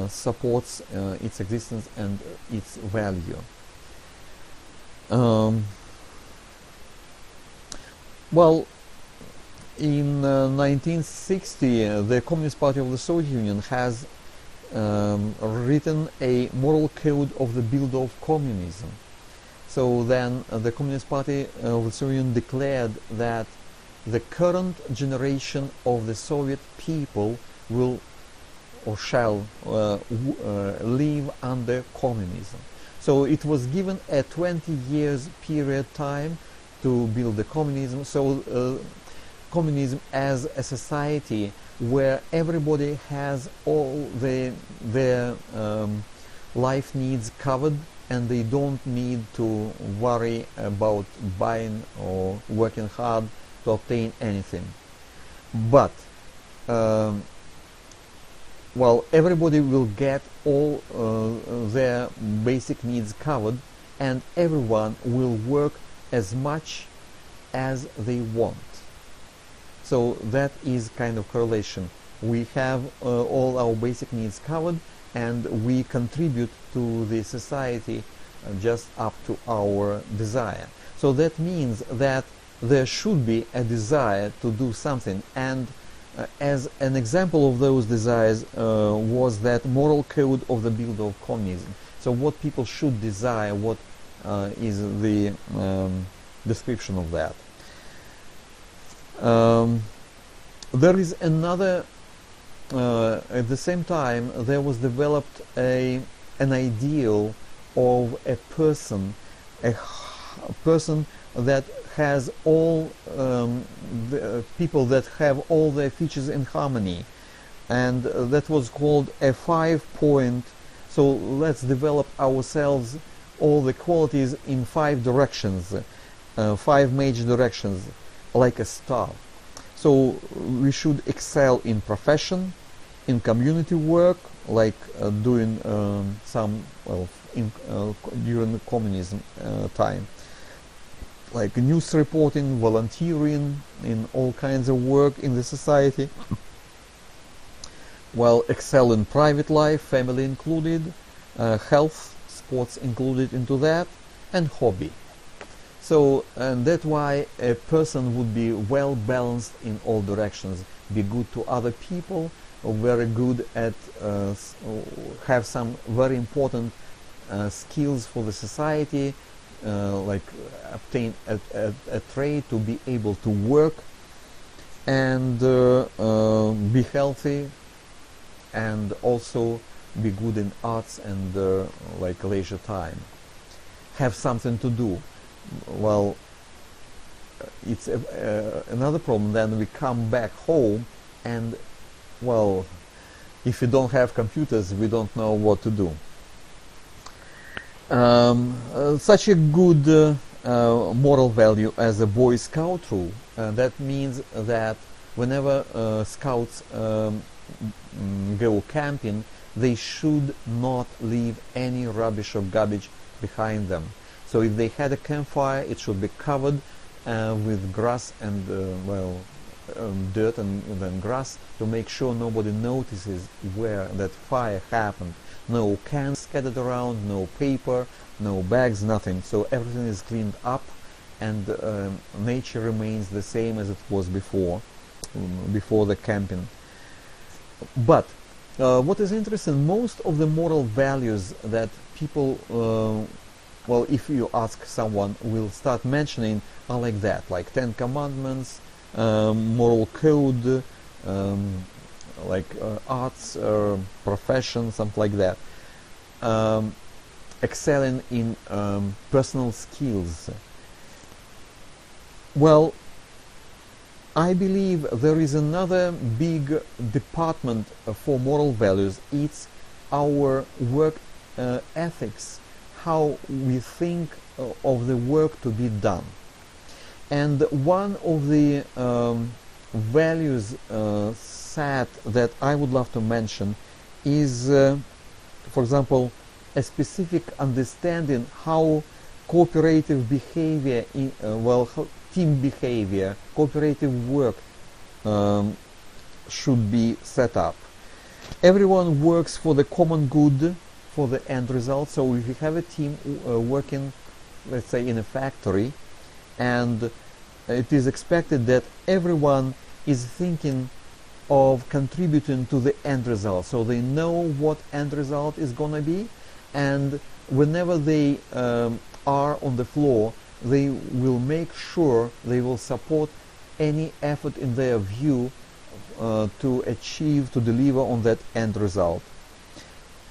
supports its existence and its value. Well, in 1960, the Communist Party of the Soviet Union has written a moral code of the build of communism. So then the Communist Party of the Soviet Union declared that the current generation of the Soviet people will or shall live under communism. So it was given a 20 years period time to build the communism. So communism as a society where everybody has all their life needs covered, and they don't need to worry about buying or working hard to obtain anything. But well, everybody will get all their basic needs covered, and everyone will work as much as they want. So that is kind of correlation. We have all our basic needs covered, and we contribute to the society just up to our desire. So that means that there should be a desire to do something, and as an example of those desires was that moral code of the build of communism. So what people should desire, what is the description of that. There is another, at the same time there was developed an ideal of a person that has all the people that have all their features in harmony, and that was called a 5-point. So let's develop ourselves all the qualities in 5 directions, 5 major directions, like a star. So we should excel in profession, in community work, like doing some, well, during the communism time, like news reporting, volunteering in all kinds of work in the society. Well, excel in private life, family included, health, sports included into that, and hobby. So, and that's why a person would be well balanced in all directions, be good to other people, very good at, have some very important skills for the society, like obtain a trade to be able to work, and be healthy, and also be good in arts and like leisure time. Have something to do. Well, it's another problem. Then we come back home, and well, if we don't have computers, we don't know what to do. Such a good moral value as a Boy Scout rule. That means that whenever scouts go camping, they should not leave any rubbish or garbage behind them. So if they had a campfire, it should be covered with grass and dirt and then grass, to make sure nobody notices where that fire happened. No cans scattered around, no paper, no bags, nothing. So everything is cleaned up, and nature remains the same as it was before the camping. But what is interesting, most of the moral values that people, well, if you ask someone, will start mentioning are like that, like 10 Commandments, moral code, like arts, profession, something like that. Excelling in personal skills. Well, I believe there is another big department for moral values. It's our work ethics how we think of the work to be done. And one of the values set that I would love to mention is, for example, a specific understanding how cooperative behavior, how team behavior, cooperative work should be set up. Everyone works for the common good, for the end result. So if you have a team working, let's say, in a factory, and it is expected that everyone is thinking of contributing to the end result, so they know what end result is going to be, and whenever they are on the floor, they will make sure they will support any effort in their view to achieve, to deliver on that end result.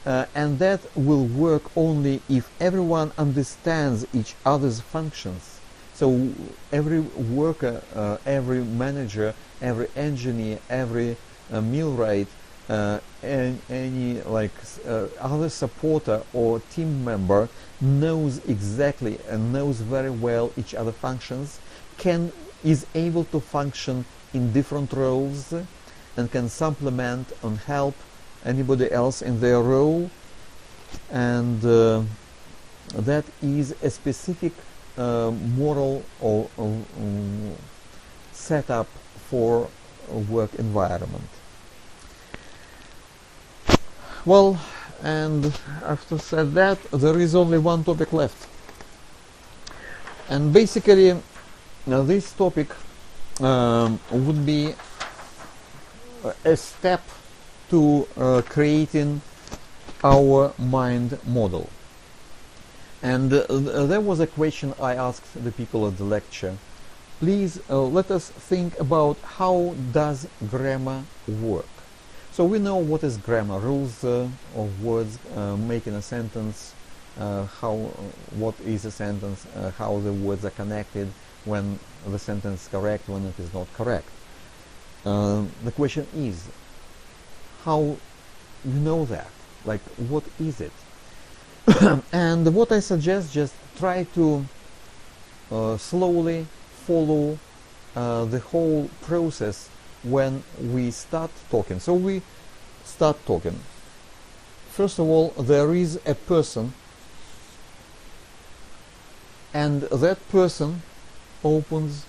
And that will work only if everyone understands each other's functions. So every worker, every manager, every engineer, every millwright, and any other supporter or team member knows exactly and knows very well each other functions, is able to function in different roles and can supplement and help anybody else in their role, and that is a specific moral or setup for a work environment. Well, and after said that, there is only one topic left, and basically this topic would be a step to creating our mind model. And there was a question I asked the people at the lecture. Please let us think about how does grammar work. So we know what is grammar, rules of words, making a sentence, what is a sentence, how the words are connected, when the sentence is correct, when it is not correct. The question is, how you know that? Like, what is it? And what I suggest, just try to slowly follow the whole process when we start talking. So we start talking. First of all, there is a person, and that person opens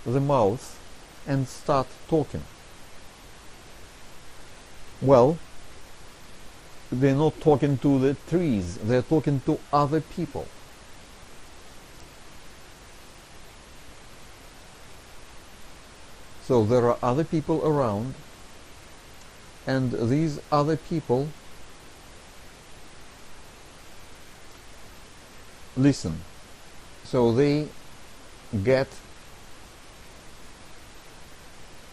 the mouth and start talking. Well, they're not talking to the trees, they're talking to other people. So there are other people around, and these other people listen. So they get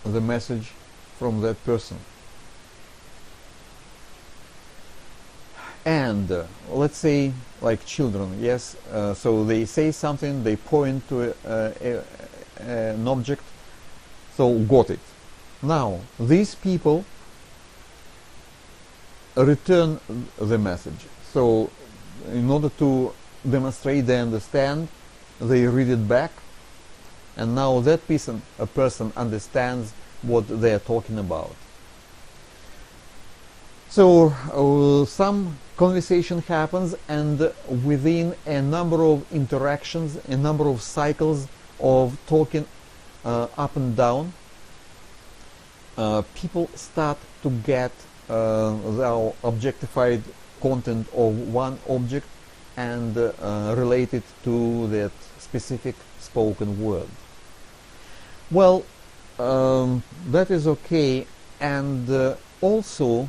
the message from that person. And let's say, like children, yes, so they say something, they point to an object, so got it. Now, these people return the message. So in order to demonstrate they understand, they read it back, and now that a person understands what they are talking about. So some conversation happens, and within a number of interactions, a number of cycles of talking up and down, people start to get the objectified content of one object and relate it to that specific spoken word. Well, that is okay, and also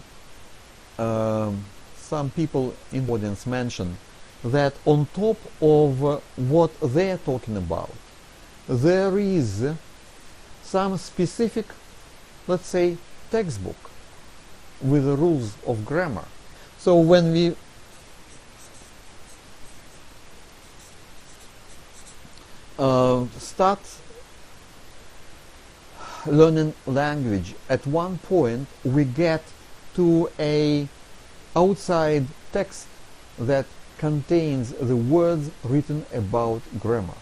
some people in the audience mentioned that on top of what they're talking about, there is some specific, let's say, textbook with the rules of grammar. So when we start learning language, at one point we get to a outside text that contains the words written about grammar.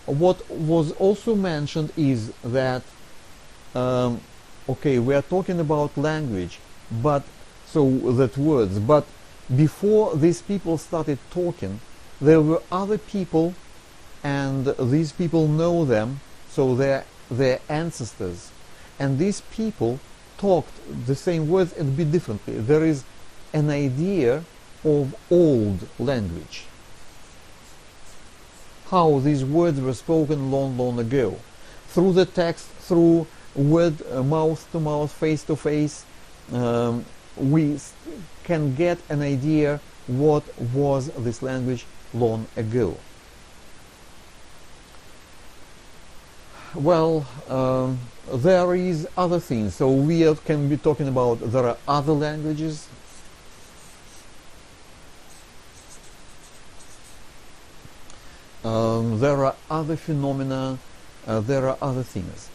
What was also mentioned is that okay, we are talking about language, but so that words, but before these people started talking, there were other people, and these people know them, so they're their ancestors, and these people talked the same words a bit differently. There is an idea of old language, how these words were spoken long, long ago, through the text, through word, mouth to mouth, face to face. We can get an idea what was this language long ago. Well, there is other things. So we can be talking about there are other languages. There are other phenomena. There are other things.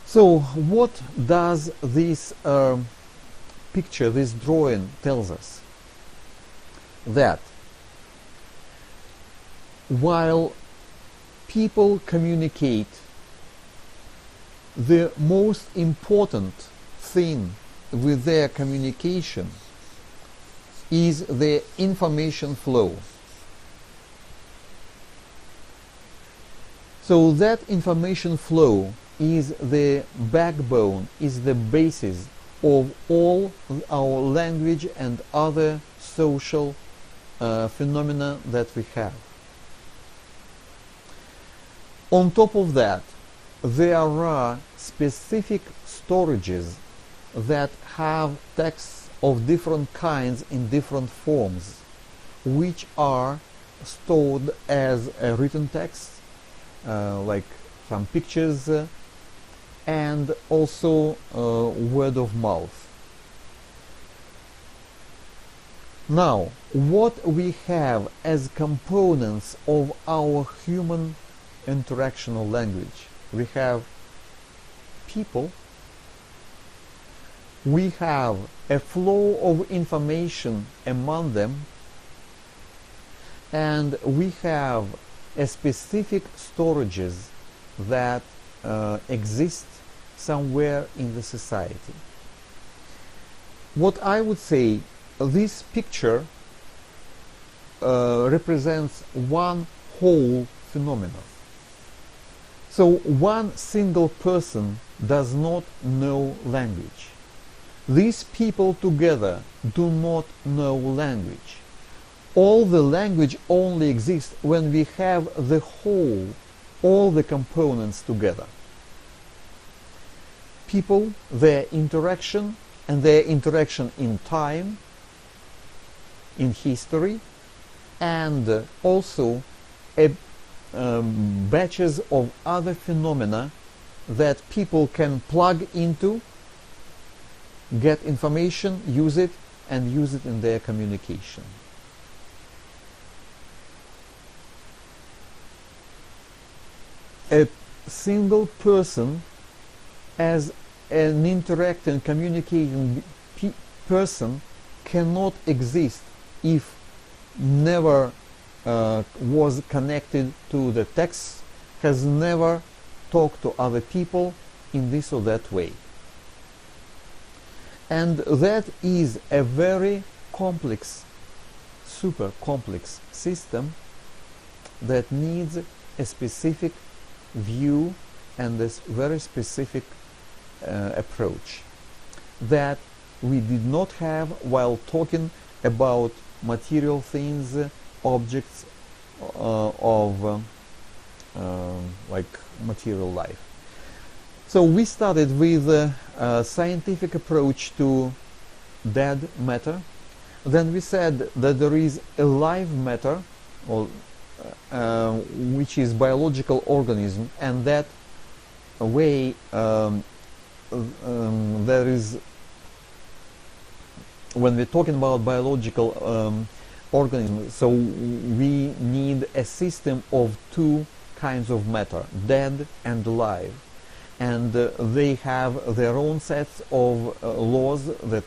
So what does this picture, this drawing tells us? That while people communicate, the most important thing with their communication is the information flow. So that information flow is the backbone, is the basis of all our language and other social phenomena that we have. On top of that, there are specific storages that have texts of different kinds in different forms, which are stored as a written text, like some pictures, and also word of mouth. Now, what we have as components of our human interactional language, we have people, we have a flow of information among them, and we have a specific storages that exist somewhere in the society. What I would say, this picture represents one whole phenomenon. So one single person does not know language. These people together do not know language. All the language only exists when we have the whole, all the components together. People, their interaction, and their interaction in time, in history, and also batches of other phenomena that people can plug into, get information, use it, and use it in their communication. A single person as an interacting, communicating person cannot exist if never was connected to the text, has never talked to other people in this or that way. And that is a very complex, super complex system that needs a specific view and this very specific approach that we did not have while talking about material things, objects of like material life. So we started with a scientific approach to dead matter. Then we said that there is a live matter, or which is biological organism, and that way there is, when we're talking about biological organism, so we need a system of two kinds of matter, dead and alive, and they have their own sets of laws that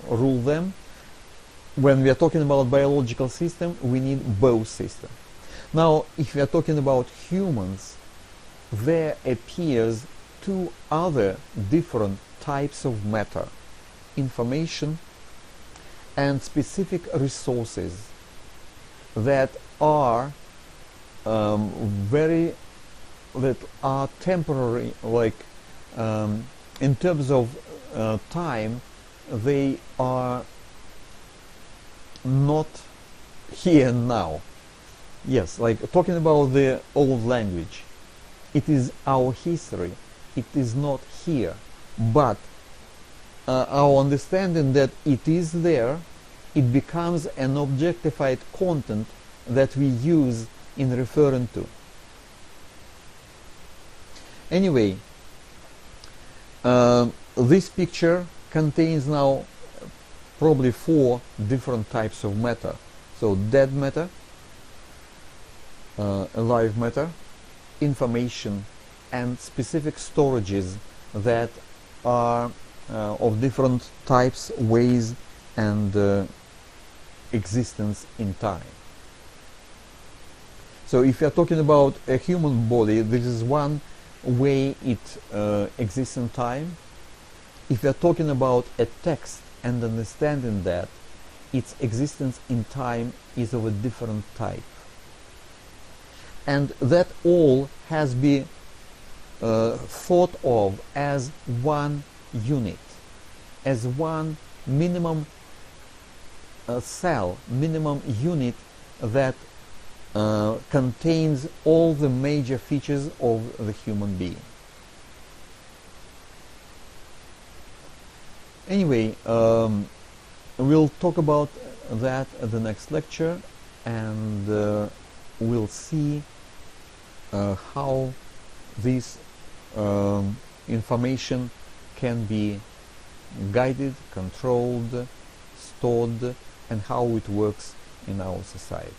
rule them, when we are talking about biological system, we need both systems. Now, if we are talking about humans, there appears two other different types of matter: information and specific resources that are that are temporary, like in terms of time, they are not here and now. Yes, like talking about the old language, it is our history, it is not here, but our understanding that it is there, it becomes an objectified content that we use in referring to. Anyway, this picture contains now probably 4 different types of matter. So dead matter, alive matter, information, and specific storages that are of different types, ways, and existence in time. So if you are talking about a human body, this is one way it exists in time. If you are talking about a text and understanding that, its existence in time is of a different type. And that all has been thought of as one unit, as one minimum cell, minimum unit that contains all the major features of the human being. Anyway, we'll talk about that at the next lecture, and we'll see how this information can be guided, controlled, stored, and how it works in our society.